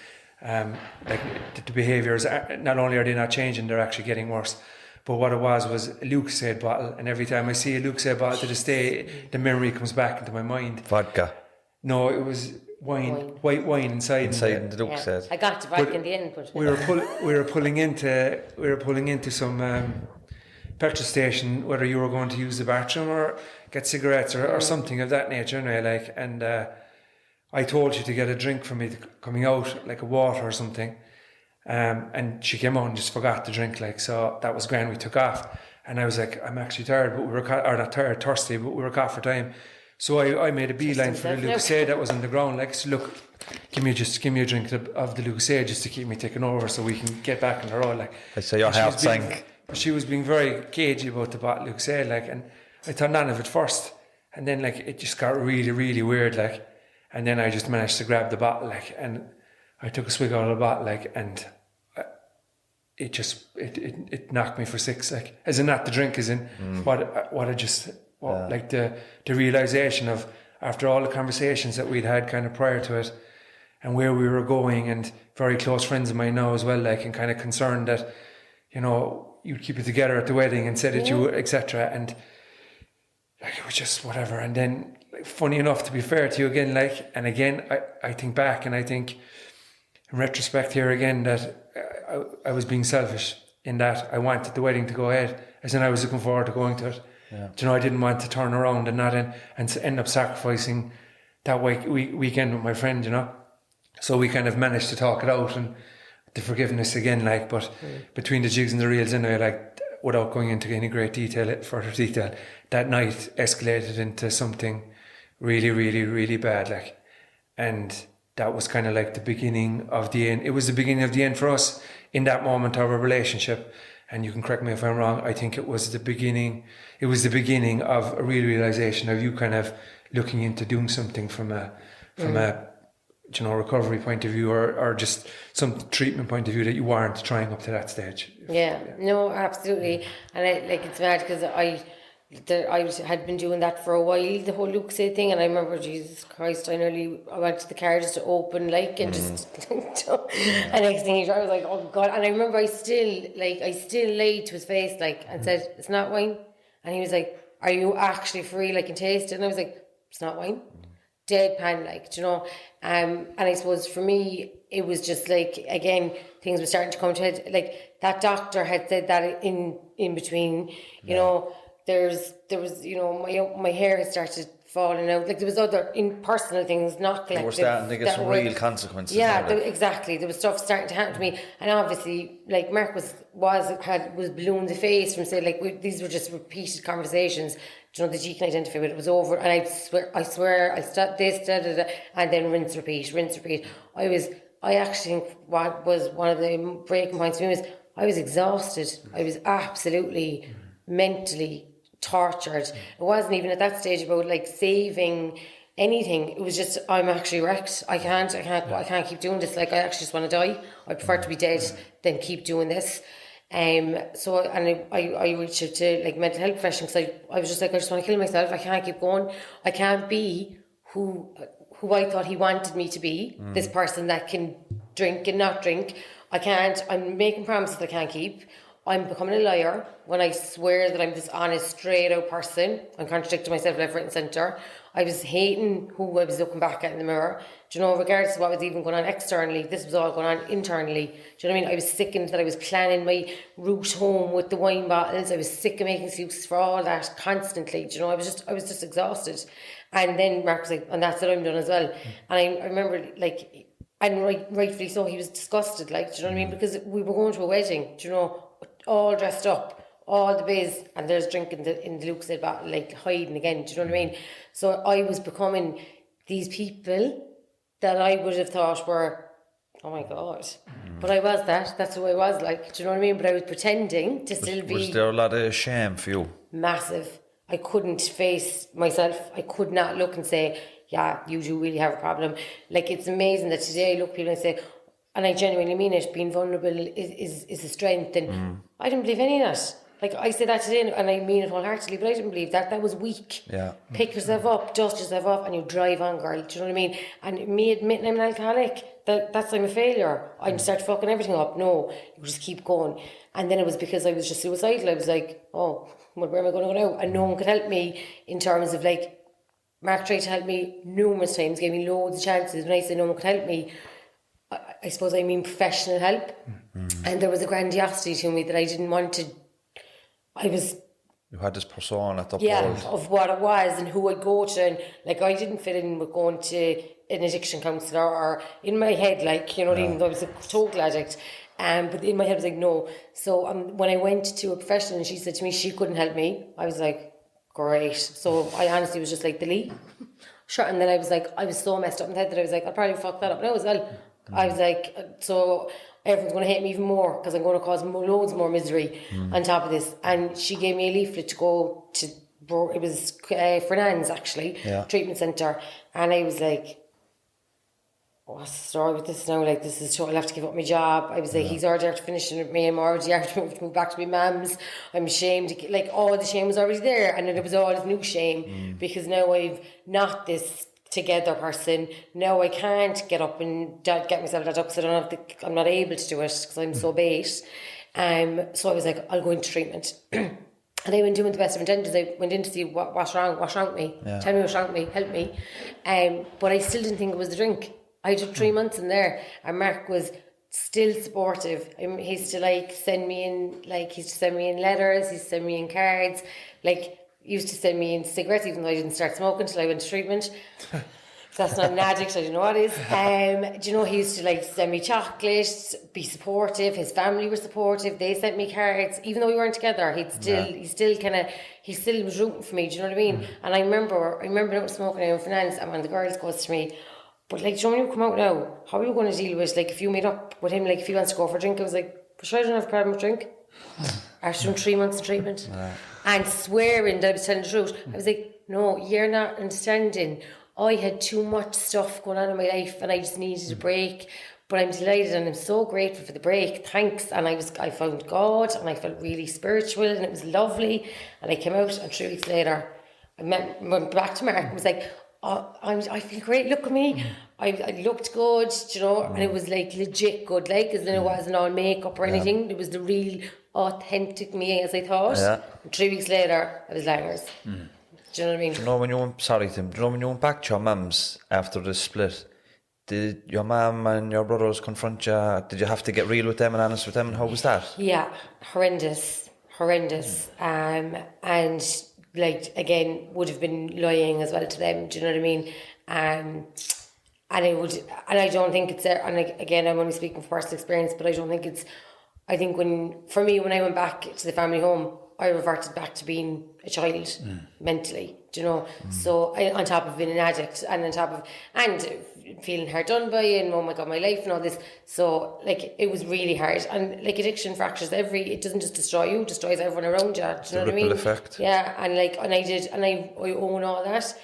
like, the behaviours, not only are they not changing, they're actually getting worse. But what it was a Lucozade bottle, and every time I see a Lucozade bottle to this day, the memory comes back into my mind. Vodka? No, it was wine, white wine inside the Lucozade. I got it back in the end, but we were pulling into some petrol station, whether you were going to use the bathroom or get cigarettes or something of that nature, anyway, like, and I told you to get a drink for me coming out, like a water or something, and she came out and just forgot the drink, like, so that was grand. We took off, and I was like, I'm actually tired, but we were not tired, thirsty, but we were caught for time. So I made a beeline for the Lucozade that was on the ground, like, so look, give me a drink of the Lucozade just to keep me taking over, so we can get back on the road, like. I say your heart sank. She was being very cagey about the bottle of Lucozade, like, and I thought none of it first, and then, like, it just got really, really weird, like, and then I just managed to grab the bottle, like, and I took a swig out of the bottle, like, and it knocked me for six, like, as in not the drink, as in like the realization of, after all the conversations that we'd had kind of prior to it, and where we were going, and very close friends of mine now as well, like, and kind of concerned that, you know, you'd keep it together at the wedding and said that you would, etc. And like, it was just whatever. And then, like, funny enough, to be fair to you again, like, and again, I think back, and I think in retrospect here again, that I was being selfish in that I wanted the wedding to go ahead, as in I was looking forward to going to it. Yeah. You know, I didn't want to turn around and not end up sacrificing that weekend with my friend, you know. So we kind of managed to talk it out, and the forgiveness again, like, but between the jigs and the reels anyway, like, without going into any great further detail, that night escalated into something really, really, really bad, like, and that was kind of like the beginning of the end. It was the beginning of the end for us in that moment of our relationship. And you can correct me if I'm wrong. I think it was the beginning. It was the beginning of a real realization of you kind of looking into doing something from a you know, recovery point of view, or just some treatment point of view that you weren't trying up to that stage. No, absolutely. And it's mad because I had been doing that for a while, the whole Lucasade thing, and I remember, Jesus Christ, I went to the car just to open, like, and just, and next thing I was like, oh God. And I remember I still laid to his face, like, and said, it's not wine. And he was like, are you actually free, like, and taste it? And I was like, it's not wine. Deadpan, like, you know. And I suppose for me, it was just like, again, things were starting to come to head. Like, that doctor had said that in between, you know, there was, you know, my hair had started falling out. Like, there was other personal things, not collective. They were starting to get some real consequences. Yeah, exactly. There was stuff starting to happen to me, and obviously, like, Mark was blue in the face from saying, like, these were just repeated conversations. You know, that you can identify with. It was over, and I swear, I start this, and then rinse, repeat. I actually think what was one of the breaking points for me was I was exhausted. I was absolutely mentally tortured. It wasn't even at that stage about, like, saving anything. It was just, I'm actually wrecked. I can't keep doing this. Like, I actually just want to die. I prefer to be dead than keep doing this. So, and I reached out to, like, mental health professionals, because I was just like, I just want to kill myself. I can't keep going. I can't be who I thought he wanted me to be. This person that can drink and not drink. I can't. I'm making promises that I can't keep. I'm becoming a liar when I swear that I'm this honest, straight out person. I'm contradicting myself left, right and centre. I was hating who I was looking back at in the mirror. Do you know, regardless of what was even going on externally, this was all going on internally. Do you know what I mean? I was sickened that I was planning my route home with the wine bottles. I was sick of making excuses for all that constantly. Do you know, I was just exhausted. And then Mark was like, and that's it, I'm done as well. And I remember, like, and rightfully so, he was disgusted, like, do you know what I mean? Because we were going to a wedding, do you know, all dressed up, all the biz, and there's drinking in the Lucasade bottle, like, hiding again, do you know what I mean? So I was becoming these people that I would have thought were, oh my God. But I was that's who I was, like, do you know what I mean? But I was pretending to still be... Was there a lot of shame for you? Massive. I couldn't face myself. I could not look and say, yeah, you do really have a problem. Like, it's amazing that today I look at people and say, and I genuinely mean it, being vulnerable is a strength. And I didn't believe any of that. Like, I say that today, and I mean it wholeheartedly, but I didn't believe that. That was weak. Yeah. Pick yourself up, dust yourself off, and you drive on, girl. Do you know what I mean? And me admitting I'm an alcoholic, that's I'm a failure. I start fucking everything up. No, you just keep going. And then it was because I was just suicidal. I was like, oh, well, where am I going to go now? And no one could help me in terms of, like, Mark tried to help me numerous times, gave me loads of chances. When I say no one could help me, I suppose I mean professional help. And there was a grandiosity to me that I didn't want to... You had this persona at the of what it was and who I'd go to, and, like, I didn't fit in with going to an addiction counsellor, or in my head, like, you know, even though I was a total addict, but in my head I was like, no. So when I went to a professional and she said to me she couldn't help me, I was like, great. So I honestly was just like, delete. Sure. And then I was like, I was so messed up in the head that I was like, I'll probably fuck that up now as well. I was like, so everyone's going to hate me even more because I'm going to cause loads more misery on top of this. And she gave me a leaflet to go to, it was Fernand's actually, treatment centre. And I was like, what's the story with this now? Like, this is so I'll have to give up my job. I was like, he's already after finishing with me. I'm already after move back to my mum's. I'm ashamed. Like, all the shame was already there. And then it was all this new shame because now I've not this together person. Now I can't get up and get myself that up because I'm not able to do it because I'm so bait. So I was like, I'll go into treatment. And I went in with the best of intentions. I went in to see what's wrong with me. Yeah. Tell me what's wrong with me, help me. But I still didn't think it was the drink. I did 3 months in there, and Mark was still supportive. He used to like send me in letters, he used to send me in cards, like he used to send me in cigarettes, even though I didn't start smoking until I went to treatment. If that's not an addict, I don't know what is. Do you know, he used to like send me chocolates, be supportive. His family were supportive. They sent me cards, even though we weren't together. He still was rooting for me. Do you know what I mean? And I remember not smoking in finance, and one of the girls goes to me, but like, do you know when you come out now, how are you going to deal with, like, if you meet up with him, like, if he wants to go for a drink? I was like, for sure I don't have a problem with drink. After doing 3 months in treatment. And swearing that I was telling the truth. I was like, no, you're not understanding. I had too much stuff going on in my life and I just needed a break. But I'm delighted and I'm so grateful for the break. Thanks. And I found God and I felt really spiritual and it was lovely. And I came out, and 3 weeks later, went back to Mark and was like, oh, I feel great, look at me. I looked good, you know, and it was like legit good, like, because then it wasn't all makeup or anything. It was the real authentic me, as I thought. Yeah. And 3 weeks later, I was langers. Do you know what I mean? Do you know when you went back to your mum's after the split, did your mum and your brothers confront you? Did you have to get real with them and honest with them? How was that? Yeah, horrendous. And like, again, would have been lying as well to them. Do you know what I mean? And I don't think it's there. And again, I'm only speaking from personal experience, but I don't think it's. I think when I went back to the family home, I reverted back to being a child mentally, do you know? So on top of being an addict and feeling hard done by and oh my God, my life and all this. So like, it was really hard. And like, addiction fractures it doesn't just destroy you, it destroys everyone around you. Do you know what I mean? Effect. Yeah. And I own all that.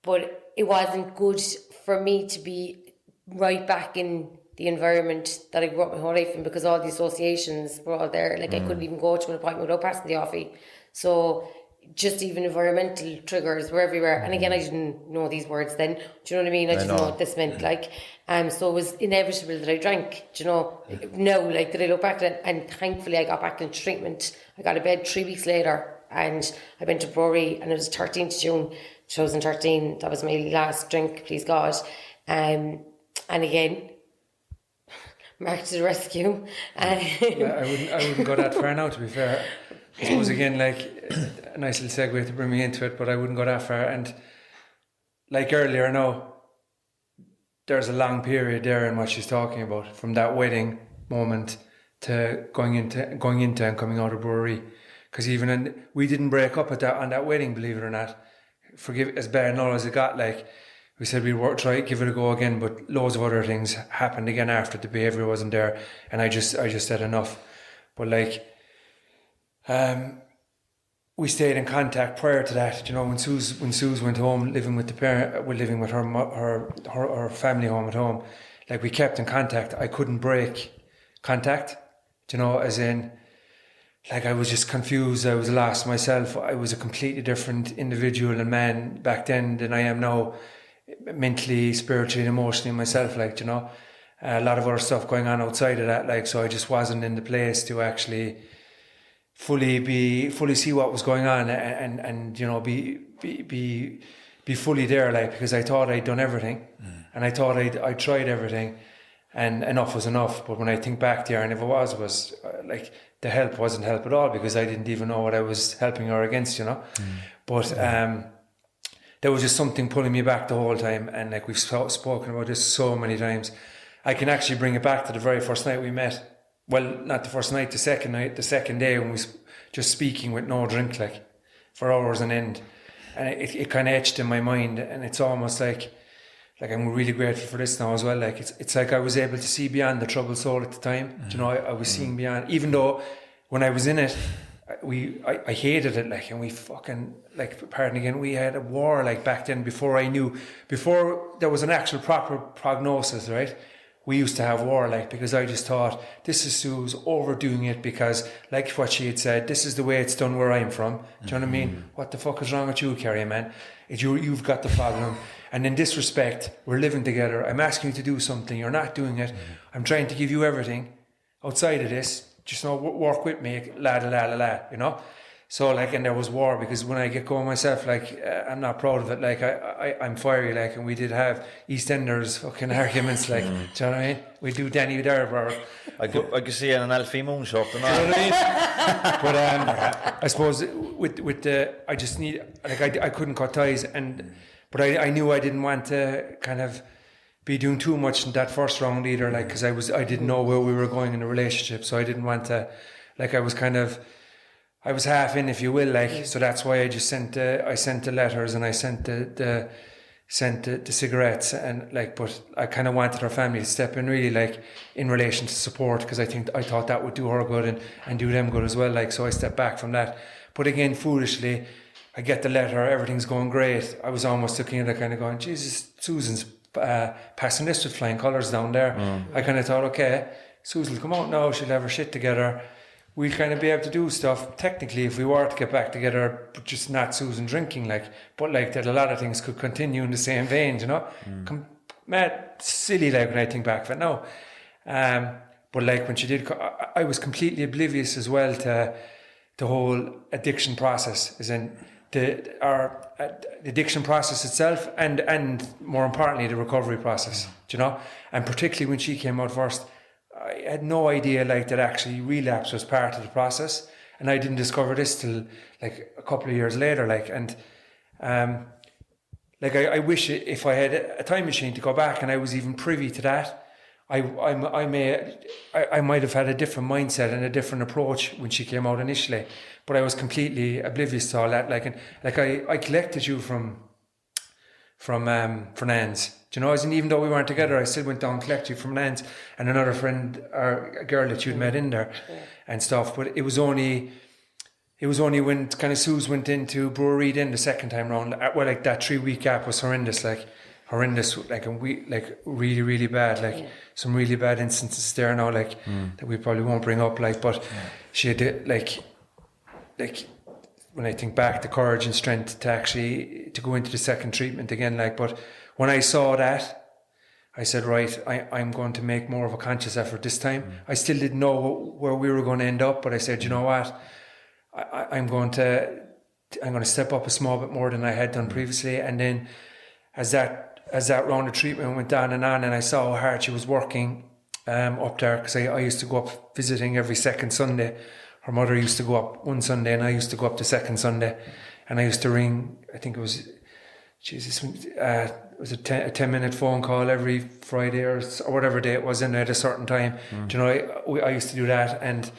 But it wasn't good for me to be right back in the environment that I grew up my whole life in, because all the associations were all there. Like, I couldn't even go to an appointment without passing the offie. So just even environmental triggers were everywhere. And again, I didn't know these words then. Do you know what I mean? I didn't know what this meant. Like, so it was inevitable that I drank. Do you know? Now, like, that I look back at it, and thankfully I got back into treatment. I got a bed 3 weeks later, and I went to Brewery, and it was 13th June 2013. That was my last drink, please God. And again, Mark to the rescue. I wouldn't go that far now, to be fair. I suppose, again, like, a nice little segue to bring me into it, but I wouldn't go that far. And like earlier, no, there's a long period there in what she's talking about, from that wedding moment to going into and coming out of Brewery. Because we didn't break up on that wedding, believe it or not. Forgive as bad and all as it got, like, we said we'd try give it a go again, but loads of other things happened again after. The behaviour wasn't there, and I just said enough. But like, we stayed in contact prior to that. You know, when Suze went home, living with her family home at home, like, we kept in contact. I couldn't break contact. You know, as in, like, I was just confused. I was lost myself. I was a completely different individual and man back then than I am now. Mentally, spiritually, emotionally myself, like, you know, a lot of other stuff going on outside of that, like, so I just wasn't in the place to actually fully see what was going on and you know, be fully there, like, because I thought I'd done everything and I thought I tried everything and enough was enough. But when I think back there, and if it was like, the help wasn't help at all, because I didn't even know what I was helping her against, you know. But there was just something pulling me back the whole time, and like, we've spoken about this so many times. I can actually bring it back to the very first night we met. Well, not the first night, the second day, when we just speaking with no drink, like, for hours on end. And it kind of etched in my mind, and it's almost like I'm really grateful for this now as well. Like, it's like I was able to see beyond the troubled soul at the time. You know, I was seeing beyond, even though when I was in it, I hated it, like, and we fucking, like, pardon again, we had a war, like, back then, before there was an actual proper prognosis, right? We used to have war, like, because I just thought, this is Sue's overdoing it, because, like what she had said, this is the way it's done where I'm from. Do you know what I mean? What the fuck is wrong with you, Kerry, man? You've got the problem. And in this respect, we're living together. I'm asking you to do something. You're not doing it. I'm trying to give you everything. Outside of this, just work with me, la la la la la, you know. So, like, and there was war, because when I get going myself, like, I'm not proud of it. Like, I'm fiery, like, and we did have EastEnders fucking arguments, like, do you know what I mean? We do Danny Derber. I could see an Alfie Moon shop. You know what I mean? But I suppose with the, I just need, like, I couldn't cut ties, but I knew I didn't want to kind of be doing too much in that first round either, like, because I didn't know where we were going in the relationship, so I didn't want to, like, I was half in, if you will, like, so that's why I just sent the letters, and I sent the cigarettes, and, like, but I kind of wanted our family to step in, really, like, in relation to support, because I thought that would do her good and do them good as well, like, so I stepped back from that. But again, foolishly, I get the letter, everything's going great. I was almost looking at it, kind of going, Jesus, Susan's passing this with flying colours down there. I kind of thought, okay, Susan will come out now, she'll have her shit together, we'll kind of be able to do stuff technically if we were to get back together, but just not Susan drinking, like, but, like, that a lot of things could continue in the same vein, you know. Mad silly, like, when I think back of it now. But, like, when she did, I was completely oblivious as well to the whole addiction process, as in the addiction process itself, and more importantly, the recovery process, you know. And particularly when she came out first, I had no idea, like, that actually relapse was part of the process, and I didn't discover this till, like, a couple of years later, like, and like, I wish if I had a time machine to go back and I was even privy to that, I might have had a different mindset and a different approach when she came out initially, but I was completely oblivious to all that, like, and, like, I collected you from Nans. Do you know, as in, even though we weren't together, I still went down and collected you from Nans and another friend, or a girl that you'd met in there and stuff. But it was only when kind of Suze went into brewery then the second time round. Well, like, that 3-week gap was horrendous, like, and we, like, really, really bad, like, some really bad instances there now, like, that we probably won't bring up, like, but she had, like, when I think back, the courage and strength to actually to go into the second treatment again, like, but when I saw that, I said, right, I'm going to make more of a conscious effort this time. I still didn't know where we were going to end up, but I said, you know what, I'm going to step up a small bit more than I had done previously. And then as that round of treatment went on, and I saw how hard she was working up there, because I used to go up visiting every second Sunday. Her mother used to go up one Sunday, and I used to go up the second Sunday, and I used to ring, I think it was, it was a 10-minute phone call every Friday or whatever day it was in at a certain time. Do you know, I used to do that, and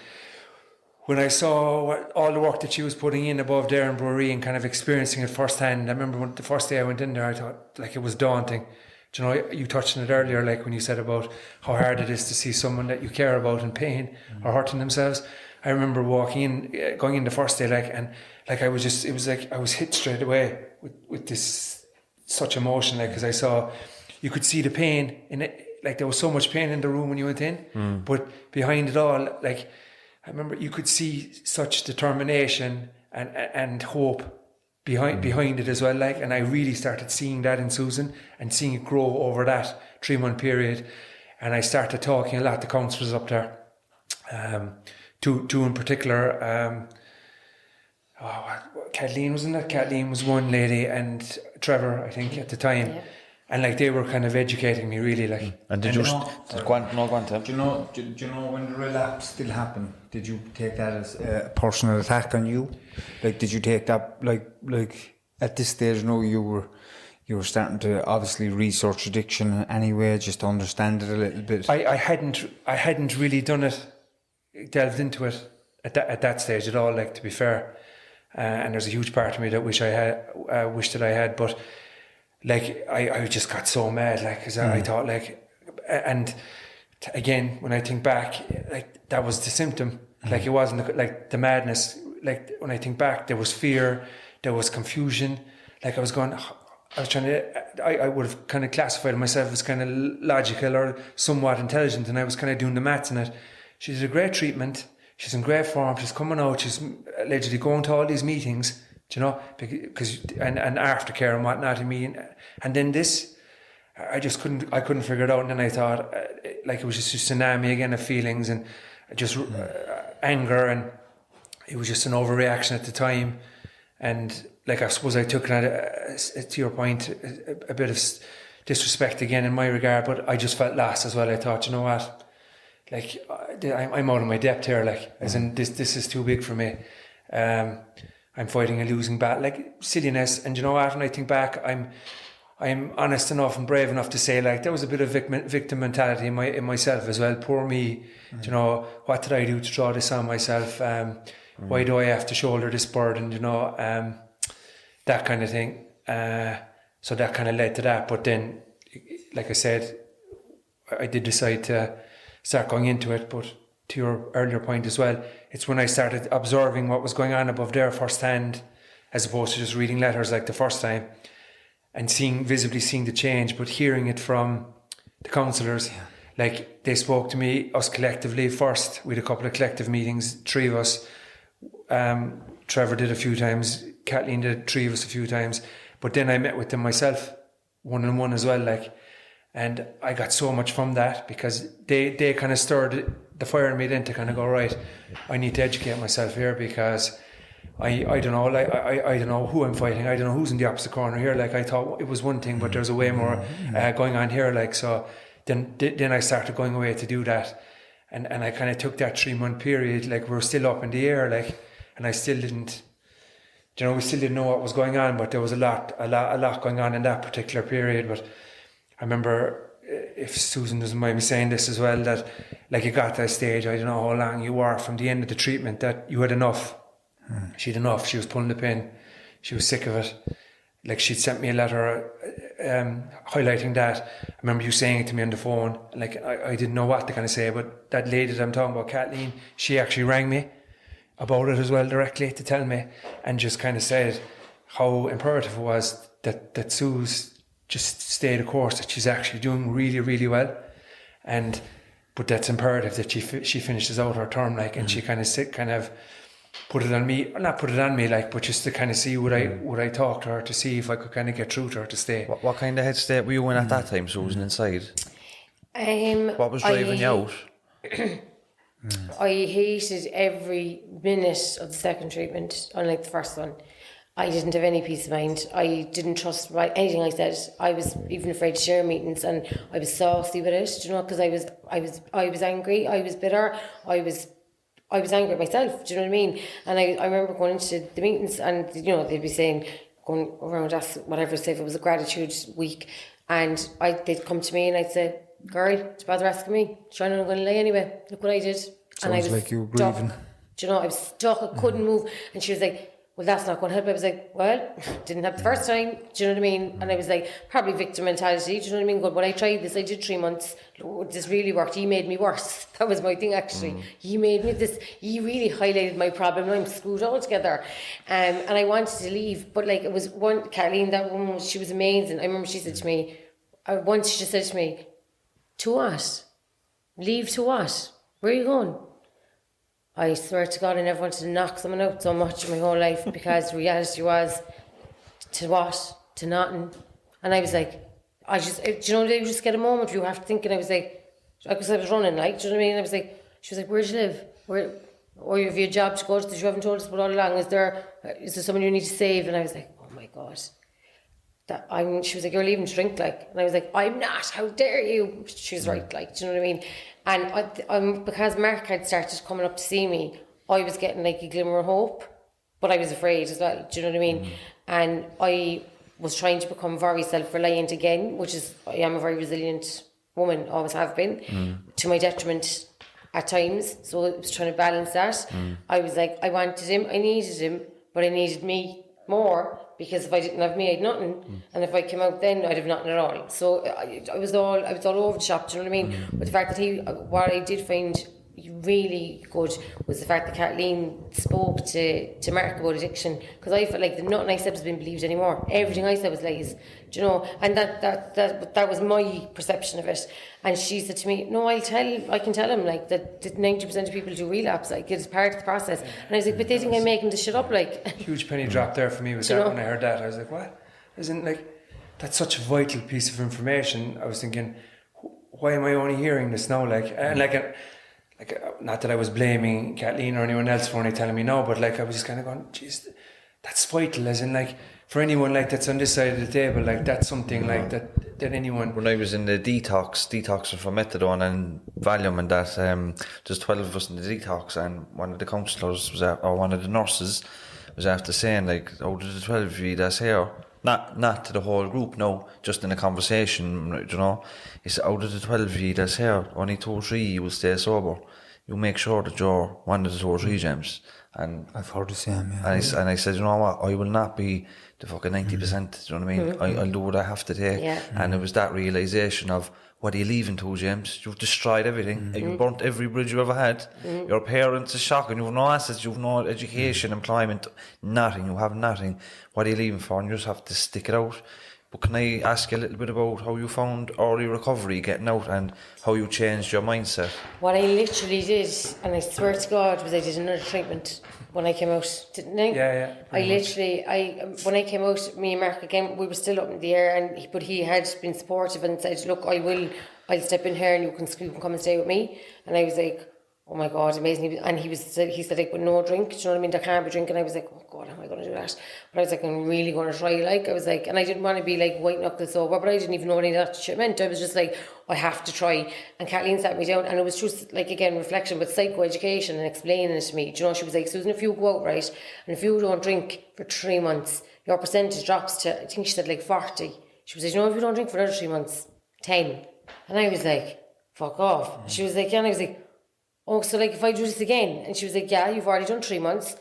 when I saw all the work that she was putting in above there in brewery and kind of experiencing it firsthand, I remember the first day I went in there, I thought, like, it was daunting. Do you know, you touched on it earlier, like, when you said about how hard it is to see someone that you care about in pain or hurting themselves. I remember going in the first day, like, and, like, it was like I was hit straight away with this such emotion, like, because I saw, you could see the pain in it, like, there was so much pain in the room when you went in, but behind it all, like, I remember you could see such determination and hope behind it as well, like, and I really started seeing that in Susan and seeing it grow over that 3-month period. And I started talking a lot to counsellors up there, two in particular, Kathleen, wasn't it? Kathleen was one lady, and Trevor, I think, at the time. Yeah. And, like, they were kind of educating me, really, like. And did you know Do you know when the relapse still happened? Did you take that as a personal attack on you? Like, did you take that, like at this stage, you were starting to obviously research addiction anyway, just to understand it a little bit? I hadn't really delved into it at that stage at all, like, to be fair. And there's a huge part of me that wish that I had, but, like, I just got so mad, like, because I thought, like, and again, when I think back, like, that was the symptom, like, it wasn't, like, the madness, like when I think back, there was fear, there was confusion. Like I was trying to, I would have kind of classified myself as kind of logical or somewhat intelligent, and I was kind of doing the maths in it. She did a great treatment. She's in great form. She's coming out. She's allegedly going to all these meetings, you know, because and aftercare and whatnot. I mean, and then this, I couldn't figure it out. And then I thought, like it was just a tsunami again of feelings and just anger, and it was just an overreaction at the time. And like I suppose I took it, to your point, a bit of disrespect again in my regard, but I just felt lost as well. I thought, you know what, like I'm out of my depth here, like as in this is too big for me. I'm fighting a losing battle, like silliness. And you know what, when I think back, I'm honest enough and brave enough to say, like, there was a bit of victim mentality in myself as well. Poor me, you know, what did I do to draw this on myself? Why do I have to shoulder this burden, you know, that kind of thing. So that kind of led to that. But then, like I said, I did decide to start going into it. But to your earlier point as well, it's when I started observing what was going on above there firsthand, as opposed to just reading letters like the first time, and visibly seeing the change, but hearing it from the counsellors. Yeah. Like they spoke to me, us collectively first. We had a couple of collective meetings, 3 of us. Trevor did a few times, Kathleen did 3 of us a few times, but then I met with them myself, 1-on-1 as well, like, and I got so much from that, because they kind of stirred the fire in me then to kind of go, right, I need to educate myself here, because I don't know, like I don't know who I'm fighting, I don't know who's in the opposite corner here. Like I thought it was one thing, but there's a way more going on here, like. So then I started going away to do that, and I kind of took that 3-month period, like we're still up in the air, like. And I still didn't, you know, we still didn't know what was going on, but there was a lot going on in that particular period. But I remember, if Susan doesn't mind me saying this as well, that like you got to that stage, I don't know how long you were from the end of the treatment, that you had enough. She had enough. She was pulling the pin. She was sick of it. Like she'd sent me a letter highlighting that. I remember you saying it to me on the phone. Like I didn't know what to kind of say, but that lady that I'm talking about, Kathleen, she actually rang me about it as well directly to tell me, and just kind of said how imperative it was that Sue's just stay the course, that she's actually doing really, really well, but that's imperative that she finishes out her term, like, and she kind of put it on me, not put it on me, like, but just to kind of see would I talk to her to see if I could kind of get through to her to stay. What kind of head state were you in at that time, Susan, inside? What was driving you out? I hated every minute of the second treatment, unlike the first one. I didn't have any peace of mind. I didn't trust anything I said. I was even afraid to share meetings, and I was saucy with it, you know, because I was angry, I was bitter, I was angry at myself, do you know what I mean? And I remember going into the meetings, and you know, they'd be saying, going around, ask whatever, say if it was a gratitude week, and they'd come to me and I'd say, girl, do you bother asking me? Sure, I'm going to lie anyway. Look what I did. Sounds and I was like you were grieving. Do you know, I was stuck, I couldn't move. And she was like, well, that's not going to help. I was like, well, didn't have the first time. Do you know what I mean? And I was like, probably victim mentality. Do you know what I mean? Good. When I tried this, I did 3 months. Lord, this really worked. He made me worse. That was my thing, actually. He made me this. He really highlighted my problem. I'm screwed altogether. And I wanted to leave. But like, it was one, Kathleen, that woman, she was amazing. I remember she said to me, once she just said to me, to what? Leave to what? Where are you going? I swear to God, I never wanted to knock someone out so much in my whole life, because the reality was, to what? To nothing. And I was like, do you know, you just get a moment where you have to think, and I was like, because I was running, like, do you know what I mean? I was like, she was like, where do you live? Or have you a job to go to that you haven't told us about all along? Is there someone you need to save? And I was like, oh my God. She was like, you're leaving to drink, like. And I was like, I'm not, how dare you? She's right, like, do you know what I mean? And because Mark had started coming up to see me, I was getting like a glimmer of hope, but I was afraid as well, do you know what I mean? And I was trying to become very self-reliant again, which is, I am a very resilient woman, always have been, to my detriment at times. So I was trying to balance that. I was like, I wanted him, I needed him, but I needed me more, because if I didn't have me, I'd nothing, and if I came out then, I'd have nothing at all. So I was all over the shop, do you know what I mean? But the fact that what I did find really good was the fact that Kathleen spoke to Mark about addiction, because I felt like nothing I said was being believed anymore. Everything I said was lies, do you know, and that was my perception of it. And she said to me, no, I can tell him like that 90% of people do relapse, like it's part of the process. And I was like, but they think I'm making this shit up, like. Huge penny drop there for me was that when I heard that. I was like, what? Isn't like, that's such a vital piece of information. I was thinking, why am I only hearing this now? Like, and not that I was blaming Kathleen or anyone else for only telling me no, but like I was just kind of going, geez, that's vital. As in, like, for anyone like that's on this side of the table, like that's something like that anyone. When I was in the detox from methadone and Valium and that, there's 12 of us in the detox, and one of the counsellors or one of the nurses was after saying like, out of the 12 of you that's here, not to the whole group, no, just in a conversation, you know, he said, out of the 12 of you that's here, only 2 or 3 will stay sober. You make sure that you're one of the 2 or 3 gems. And I've heard the same, yeah. And I said, you know what, I will not be the fucking 90%, do you know what I mean? I'll do what I have to take. Yeah. And it was that realisation of, what are you leaving to, James? You've destroyed everything. You burnt every bridge you ever had. Your parents are shocking. You have no assets, you have no education, employment, nothing. You have nothing. What are you leaving for? And you just have to stick it out. But can I ask you a little bit about how you found early recovery, getting out, and how you changed your mindset? What I literally did, and I swear to God, was I did another treatment when I came out, didn't I? Yeah. When I came out, me and Mark again, we were still up in the air, but he had been supportive and said, look, I'll step in here and you can come and stay with me. And I was like, oh my God, amazing. And he said like, with no drink, do you know what I mean? There can't be drink. And I was like, oh God, how am I going to do that? But I was like, I'm really going to try. Like, I was like, and I didn't want to be like white knuckle sober, but I didn't even know any of that shit meant. I was just like, I have to try. And Kathleen sat me down, and it was just like, again, reflection, but psychoeducation and explaining it to me. Do you know, she was like, Susan, if you go out, right, and if you don't drink for 3 months, your percentage drops to, I think she said like 40. She was like, you know, if you don't drink for another 3 months, 10. And I was like, fuck off. She was like, yeah, and I was like, oh, so like if I do this again? And she was like, yeah, you've already done 3 months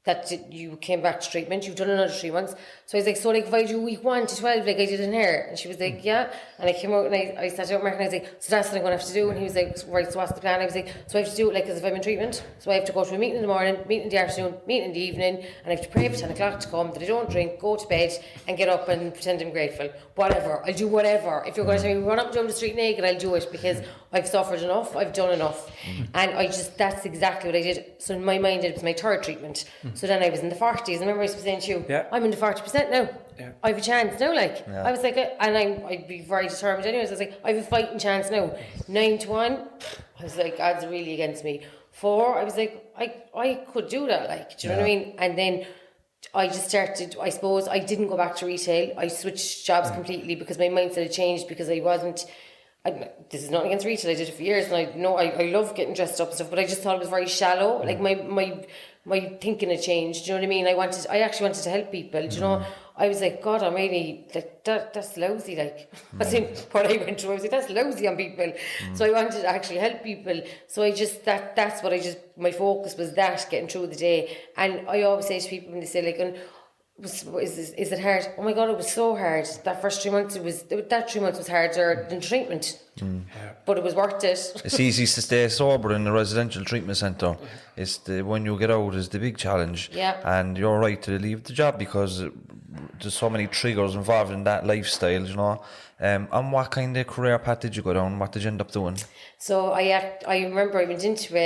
that you came back to treatment, you've done another 3 months. So I was like, so like if I do week 1 to 12 like I did in here? And she was like, yeah. And I came out and I sat down with Mark and I was like, so that's what I'm going to have to do. And he was like, right, so what's the plan? I was like, so I have to do it like as if I'm in treatment. So I have to go to a meeting in the morning, meeting in the afternoon, meeting in the evening, and I have to pray for 10 o'clock to come, that I don't drink, go to bed and get up and pretend I'm grateful. Whatever, I'll do whatever. If you're going to tell me run up and down the street naked, I'll do it, because I've suffered enough, I've done enough. And that's exactly what I did. So in my mind, it was my 3rd treatment. So then I was in the 40s. I remember I was saying to you, I'm in the 40% now. Yeah. I have a chance now, like. I was like, and I'd be very determined anyways. I was like, I have a fighting chance now. 9-1, I was like, odds are really against me. 4, I was like, I could do that, like, do you know what I mean? And then I just started, I suppose, I didn't go back to retail. I switched jobs completely because my mindset had changed, because I wasn't, this is not against retail, I did it for years, and I love getting dressed up and stuff, but I just thought it was very shallow. Like my thinking had changed, do you know what I mean? I actually wanted to help people, do you know? I was like, God almighty, that's lousy, like. I think what I went through, I was like, that's lousy on people. So I wanted to actually help people. So I just, that's what my focus was, that, getting through the day. And I always say to people when they say like, is it hard? Oh my God, it was so hard. That first 3 months, that 3 months was harder than treatment. But it was worth it. It's easy to stay sober in the residential treatment centre. It's when you get out is the big challenge. Yeah. And you're right to leave the job, because there's so many triggers involved in that lifestyle, you know. And what kind of career path did you go down? What did you end up doing? So I remember I went into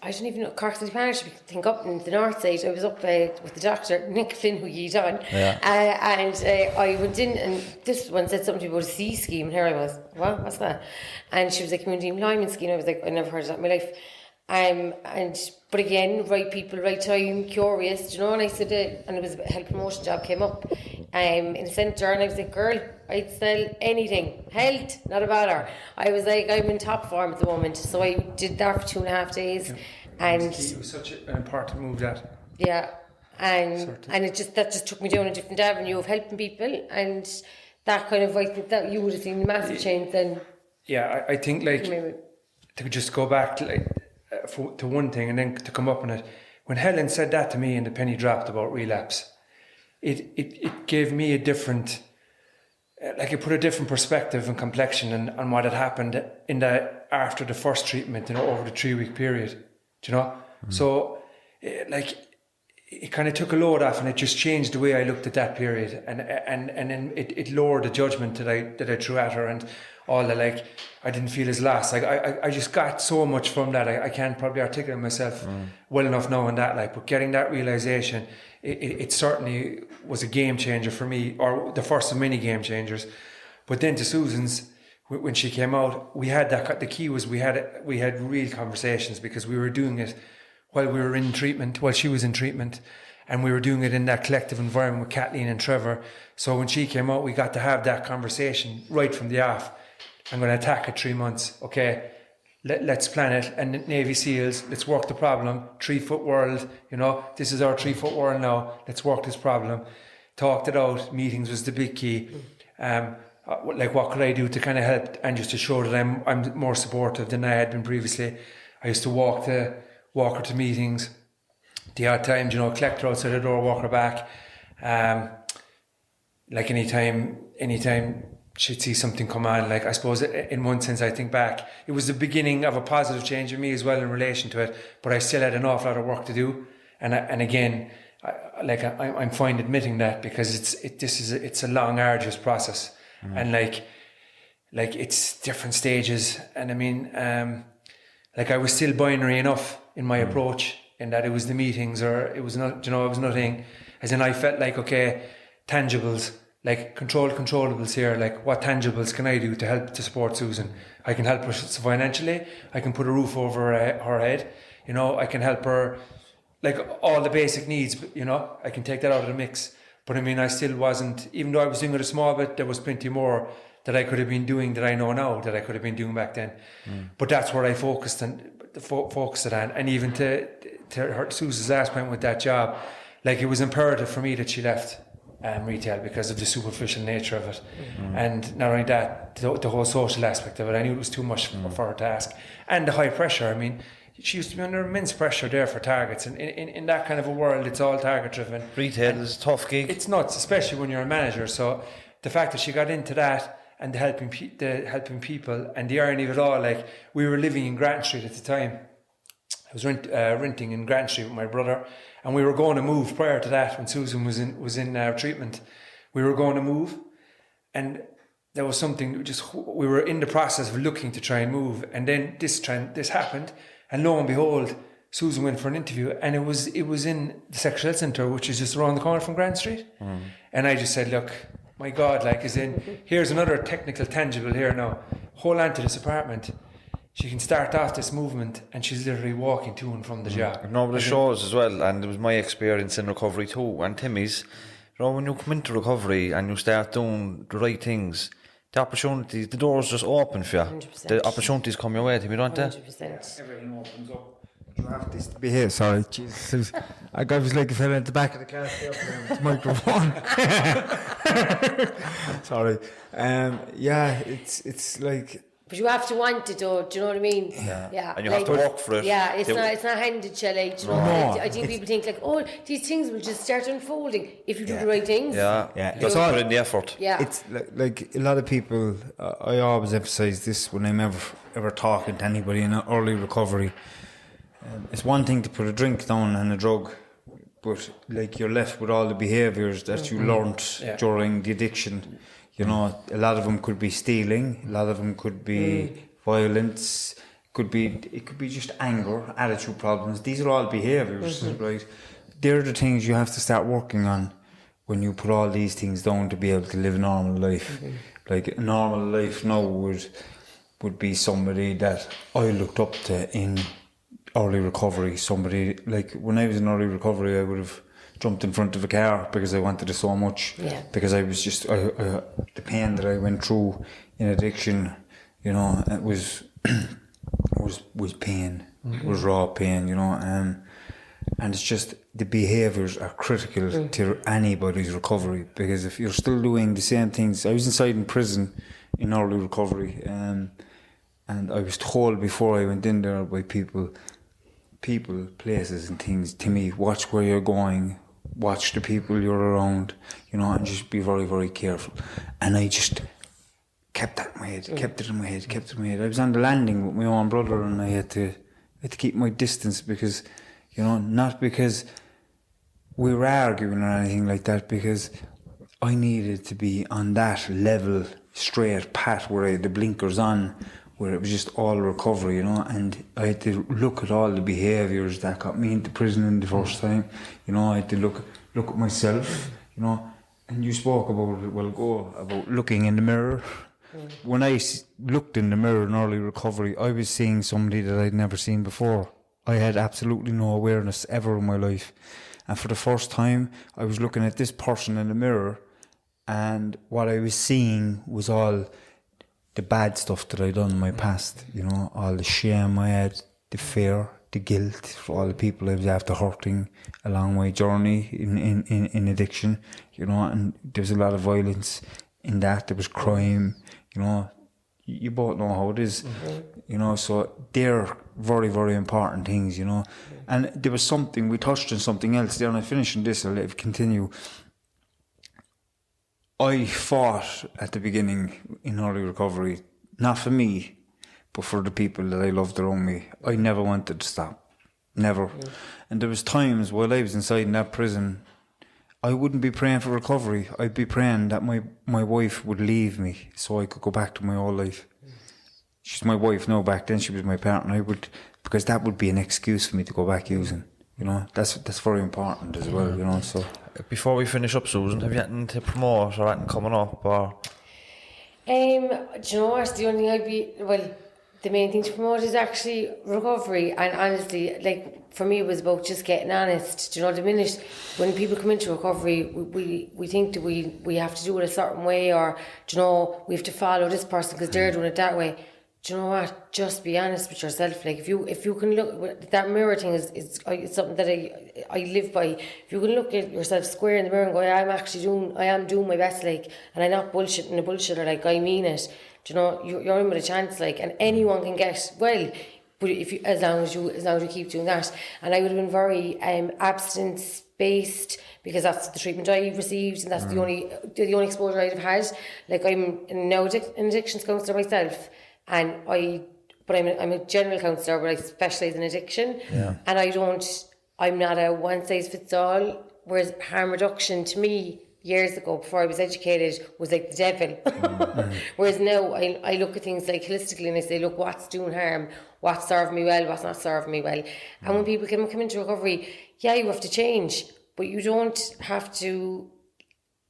I don't even know, Cork City Parish, I think up in the north side. I was up with the doctor, Nick Flynn, who you done. Yeah. And I went in, and this one said something about a C scheme, and here I was, what? What's that? And she was like, community employment scheme. I was like, I never heard of that in my life. But again, right people, right time, curious, you know. And I said, and it was a health promotion job came up in a centre, and I was like, girl, I'd sell anything, health, not a bother. I was like, I'm in top form at the moment, so I did that for 2.5 days, and it was such an important move, that. Yeah, and that just took me down a different avenue of helping people, and that kind of, I think that you would have seen a massive change then. Yeah, I think like to just go back to to one thing and then to come up on it. When Helen said that to me and the penny dropped about relapse, it gave me a different, like it put a different perspective and complexion on what had happened, in that after the first treatment, over the 3-week period, do you know? So, it kind of took a load off, and it just changed the way I looked at that period, and then it lowered the judgment that I threw at her, and all that. Like, I didn't feel as lost. Like, I just got so much from that. I can't probably articulate myself well enough now on that. Like, but getting that realization, it certainly was a game changer for me, or the first of many game changers. But then to Susan's, when she came out, we had that. The key was we had real conversations, because we were doing it while we were in treatment, while she was in treatment, and we were doing it in that collective environment with Kathleen and Trevor. So when she came out, we got to have that conversation right from the off. I'm going to attack it 3 months. Okay, let's plan it. And Navy SEALs, let's work the problem. 3-foot world, this is our 3-foot world now. Let's work this problem. Talked it out. Meetings was the big key. Like, what could I do to kind of help, and just to show that I'm more supportive than I had been previously. I used to walk her to meetings, the odd time, collect her outside the door, walk her back. Like, anytime she'd see something come on, like, I suppose in one sense, I think back, it was the beginning of a positive change in me as well in relation to it, but I still had an awful lot of work to do. And again, I'm fine admitting that, because it's a long, arduous process. And like it's different stages. And I mean, I was still binary enough in my approach, in that it was the meetings, or it was not, it was nothing. As in, I felt like, okay, tangibles, like controllables here. Like, what tangibles can I do to help to support Susan? I can help her financially. I can put a roof over her head. I can help her, like, all the basic needs. I can take that out of the mix. But I mean, I still wasn't, even though I was doing it a small bit, there was plenty more that I could have been doing, that I know now, that I could have been doing back then. But that's where I focused it on. And even to her, Susan's last point with that job, like, it was imperative for me that she left retail, because of the superficial nature of it. And not only that, the whole social aspect of it, I knew it was too much for her to ask. And the high pressure. I mean, she used to be under immense pressure there for targets, and in that kind of a world, it's all target driven. Retail is a tough gig. It's nuts, especially when you're a manager. So the fact that she got into that, and the helping people, and the irony of it all, like, we were living in Grant Street at the time. I was renting in Grant Street with my brother, and we were going to move prior to that, when Susan was in treatment. We were going to move, and there was something, we were in the process of looking to try and move, and then this happened. And lo and behold, Susan went for an interview, and it was in the Sexual Health Centre, which is just around the corner from Grant Street. And I just said, look, my God, like, here's another technical tangible here now. Hold on to this apartment. She can start off this movement, and she's literally walking to and from the job. No, but it shows as well, and it was my experience in recovery too, and Timmy's. When you come into recovery and you start doing the right things, the opportunities, the doors just open for you. 100%. The opportunities come your way, Timmy, don't they? 100%. Everything opens up. You have this to be here. Sorry, Jesus. I was like a fella at the back of the class there with the microphone. Sorry. Yeah, it's like. But you have to want it, though. Do you know what I mean? Yeah. And you have to work for it. Yeah, it's not handed to you. Like, I think people think, like, oh, these things will just start unfolding if you do the right things. Yeah. That's all in the effort. Yeah. It's like a lot of people. I always emphasise this when I'm ever talking to anybody in early recovery. It's one thing to put a drink down and a drug, but like, you're left with all the behaviours that you learnt during the addiction. A lot of them could be stealing, a lot of them could be violence, it could be just anger, attitude problems. These are all behaviours, right? They're the things you have to start working on when you put all these things down to be able to live a normal life. Like, a normal life now would be somebody that I looked up to in early recovery. Somebody, like, when I was in early recovery, I would have jumped in front of a car because I wanted it so much. Because I was just the pain that I went through in addiction, it was pain. It was raw pain, and it's just, the behaviours are critical to anybody's recovery, because if you're still doing the same things. I was inside in prison in early recovery, and I was told before I went in there by people, places and things, to me, watch where you're going, watch the people you're around, and just be very, very careful. And I just kept that in my head, kept it in my head. I was on the landing with my own brother, and I had to keep my distance because, not because we were arguing or anything like that, because I needed to be on that level, straight path where I had the blinkers on, where it was just all recovery, and I had to look at all the behaviours that got me into prison in the first time. I had to look at myself, and you spoke about it about looking in the mirror. When I looked in the mirror in early recovery, I was seeing somebody that I'd never seen before. I had absolutely no awareness ever in my life. And for the first time, I was looking at this person in the mirror, and what I was seeing was all the bad stuff that I'd done in my past, all the shame I had, the fear, the guilt for all the people I was after hurting along my journey in addiction, and there was a lot of violence in that. There was crime, you both know how it is, so they're very, very important things, And there was something, we touched on something else there, and I finished on this, I'll let you continue. I fought at the beginning in early recovery, not for me, but for the people that I loved around me. I never wanted to stop, never. And there was times while I was inside in that prison, I wouldn't be praying for recovery. I'd be praying that my wife would leave me so I could go back to my old life. She's my wife now. Back then she was my partner. Because that would be an excuse for me to go back using. That's very important as well. So before we finish up, Susan, have you anything to promote or anything coming up? Or do you know what? The only thing the main thing to promote is actually recovery. And honestly, for me, it was about just getting honest. Do you know, the minute when people come into recovery, we think that we have to do it a certain way, or we have to follow this person because they're doing it that way. Do you know what? Just be honest with yourself. If you can look, that mirror thing is something that I live by. If you can look at yourself square in the mirror and go, I am doing my best, and I'm not bullshitting a bullshitter, I mean it. Do you know, you're in with a chance, and anyone can get well, but as long as you keep doing that. And I would have been very abstinence based, because that's the treatment I received, and that's the only exposure I'd have had. I'm now an addictions counsellor myself. And I'm a general counsellor, but I specialise in addiction. Yeah. And I'm not a one size fits all. Whereas harm reduction to me years ago, before I was educated, was like the devil. Whereas now I look at things holistically, and I say, look, what's doing harm, what's serving me well, what's not serving me well. And when people come into recovery, you have to change, but you don't have to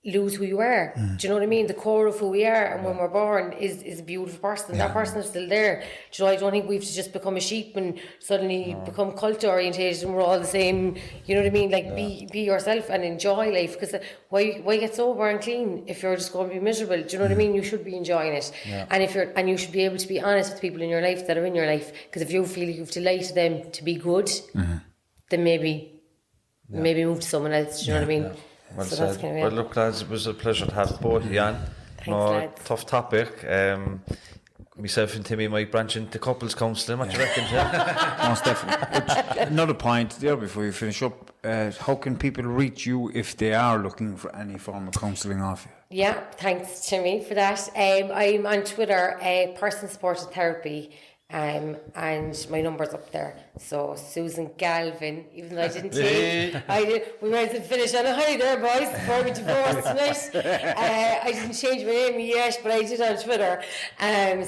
lose who you are. Do you know what I mean? The core of who we are, and when we're born is a beautiful person. That person is still there. Do you know, I don't think we have to just become a sheep and suddenly become cult orientated and we're all the same. You know what I mean? Be yourself and enjoy life, because why get sober and clean if you're just going to be miserable? Do you know what I mean? You should be enjoying it. And you should be able to be honest with people in your life that are in your life, because if you feel you have to lie to them to be good, then maybe move to someone else. Do you know what I mean? Well said. Well, look, lads, it was a pleasure to have both of you on. Thanks, tough topic. Myself and Timmy might branch into couples counselling. What do you reckon, Tim? Most definitely. But another point there before you finish up. How can people reach you if they are looking for any form of counselling off you? Yeah, thanks, Timmy, for that. I'm on Twitter, Person Supported Therapy. And my number's up there. So Susan Galvin, even though I didn't change, we might as well finish on a high there, boys, before we divorce tonight. I didn't change my name yet, but I did on Twitter.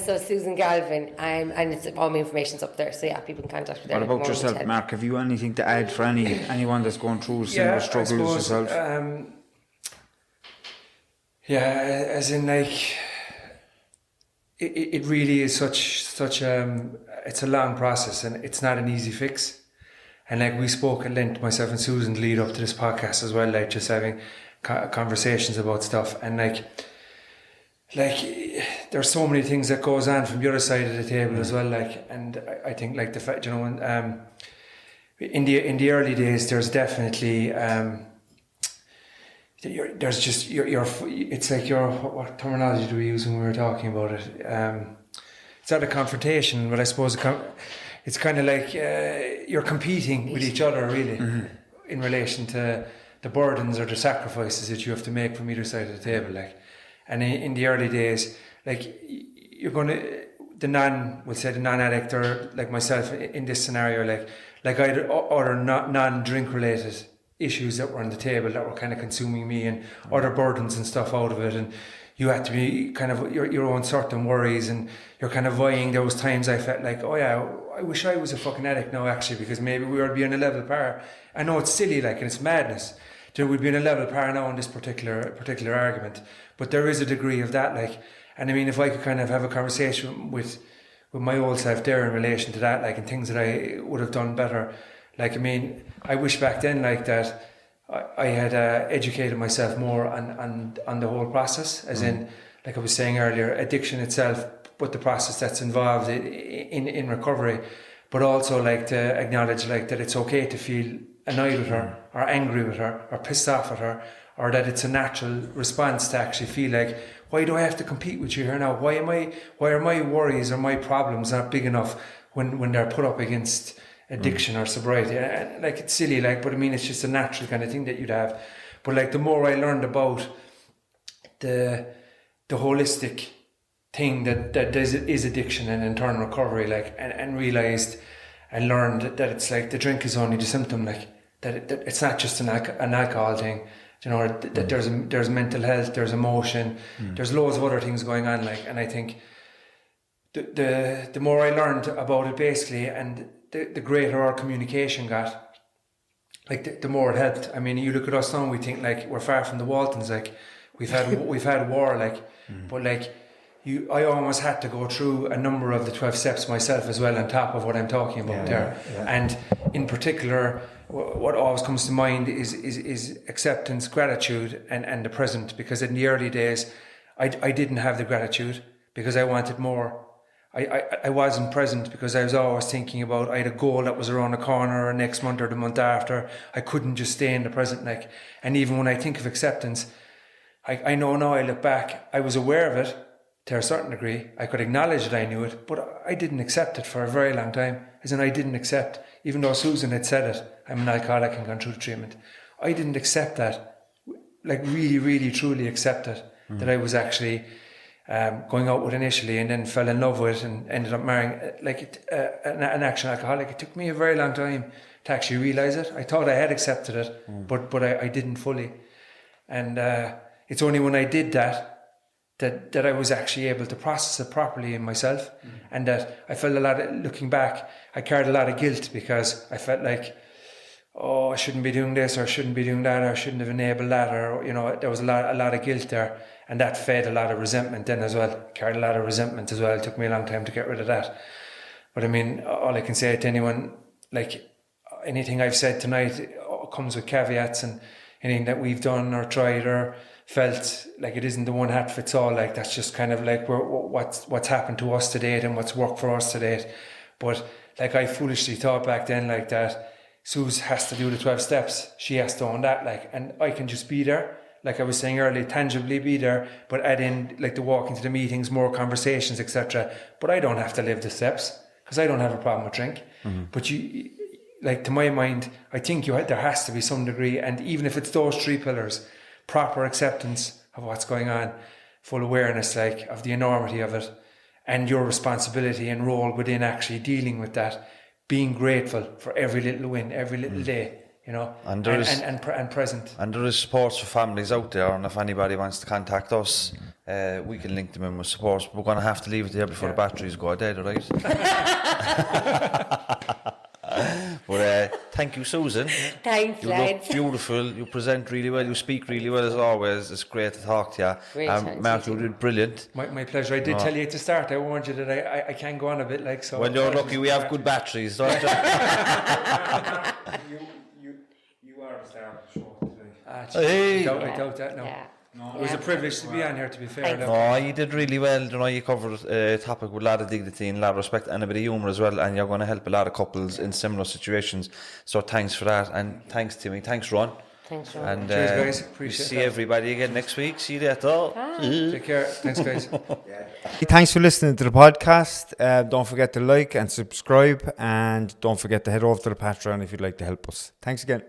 So Susan Galvin, and it's all my information's up there. So yeah, people can contact me there. What about yourself, Mark? Have you anything to add for anyone that's going through similar struggles as yourself? As in It really is such it's a long process, and it's not an easy fix. And we spoke at length, myself and Susan, lead up to this podcast as well, just having conversations about stuff. And there's so many things that goes on from the other side of the table as well. And I think the fact, when in the early days, there's definitely there's just it's what terminology do we use when we were talking about it? It's not a confrontation, but I suppose it's kind of you're competing with each other, really, in relation to the burdens or the sacrifices that you have to make from either side of the table. And in the early days, you're going to, the non-addict or like myself in this scenario, like I had other non-drink related issues that were on the table that were kind of consuming me, and other burdens and stuff out of it, and you had to be kind of your own certain worries, and you're kind of vying. There was times I felt like, oh yeah, I wish I was a fucking addict now actually, because maybe we would be on a level par. I know it's silly, like, and it's madness. We'd be on a level par now in this particular argument, but there is a degree of that, like, and I mean, if I could kind of have a conversation with my old self there in relation to that, like, and things that I would have done better. Like, I mean, I wish back then, like, that I had educated myself more on the whole process, as in, like I was saying earlier, addiction itself, but the process that's involved in recovery, but also like to acknowledge like that it's okay to feel annoyed with her, or angry with her, or pissed off at her, or that it's a natural response to actually feel like, why do I have to compete with you here now? Why are my worries or my problems not big enough when they're put up against addiction or sobriety? And like, it's silly, like, but I mean, it's just a natural kind of thing that you'd have. But like, the more I learned about the holistic thing that is addiction and in turn recovery, like, and realized and learned that it's like the drink is only the symptom, like that it's not just an alcohol thing, you know, that there's mental health, there's emotion, there's loads of other things going on, like, and I think the more I learned about it basically, and the greater our communication got, like the more it helped. I mean, you look at us now, we think like we're far from the Waltons, like we've had war, like, but like I almost had to go through a number of the 12 steps myself as well, on top of what I'm talking about there. Yeah. And in particular, what always comes to mind is acceptance, gratitude, and the present. Because in the early days, I didn't have the gratitude because I wanted more. I wasn't present because I was always thinking about, I had a goal that was around the corner or next month or the month after. I couldn't just stay in the present, like. And even when I think of acceptance, I know now, I look back, I was aware of it to a certain degree. I could acknowledge that I knew it, but I didn't accept it for a very long time. As in, I didn't accept, even though Susan had said it, I'm an alcoholic and gone through the treatment, I didn't accept that, like really, really, truly accept it, that I was actually going out with initially, and then fell in love with and ended up marrying an actual alcoholic. It took me a very long time to actually realise it. I thought I had accepted it, but I didn't fully. And it's only when I did that I was actually able to process it properly in myself, and that I felt looking back, I carried a lot of guilt because I felt like, oh, I shouldn't be doing this, or I shouldn't be doing that, or I shouldn't have enabled that, or, you know, there was a lot of guilt there, and that fed a lot of resentment then as well. Carried a lot of resentment as well. It took me a long time to get rid of that. But I mean, all I can say to anyone, like, anything I've said tonight comes with caveats, and anything that we've done or tried or felt, like, it isn't the one hat fits all. Like, that's just kind of like what's happened to us to date and what's worked for us to date. But like, I foolishly thought back then, like, that Suze has to do the 12 steps, she has to own that, like, and I can just be there, like I was saying earlier, tangibly be there, but add in like the walk into the meetings, more conversations, etc. But I don't have to live the steps because I don't have a problem with drink. But you, like, to my mind, I think there has to be some degree, and even if it's those three pillars, proper acceptance of what's going on, full awareness, like, of the enormity of it, and your responsibility and role within actually dealing with that, being grateful for every little win, every little day, you know, and present. And there is supports for families out there, and if anybody wants to contact us, we can link them in with supports. We're going to have to leave it there before the batteries go dead, all right? But thank you, Susan. Thanks, lads. You look beautiful, you present really well, you speak really well as always. It's great to talk to you. Mark, you did brilliant. My pleasure. I did tell you at the start, I warned you that I can go on a bit, like, so. Well, you're lucky we have good batteries, don't you? You are a star of the show today. Hey. I doubt that, no. Yeah. No, it was a privilege to be on here, to be fair. No, you did really well. You know, you covered a topic with a lot of dignity and a lot of respect and a bit of humour as well, and you're going to help a lot of couples in similar situations. So thanks for that, and thanks, Timmy. Thanks, Ron. Thanks, Ron. Cheers, And guys. Appreciate see that. everybody again next week. See you later. Take care. Thanks, guys. Thanks for listening to the podcast. Don't forget to like and subscribe, and don't forget to head over to the Patreon if you'd like to help us. Thanks again.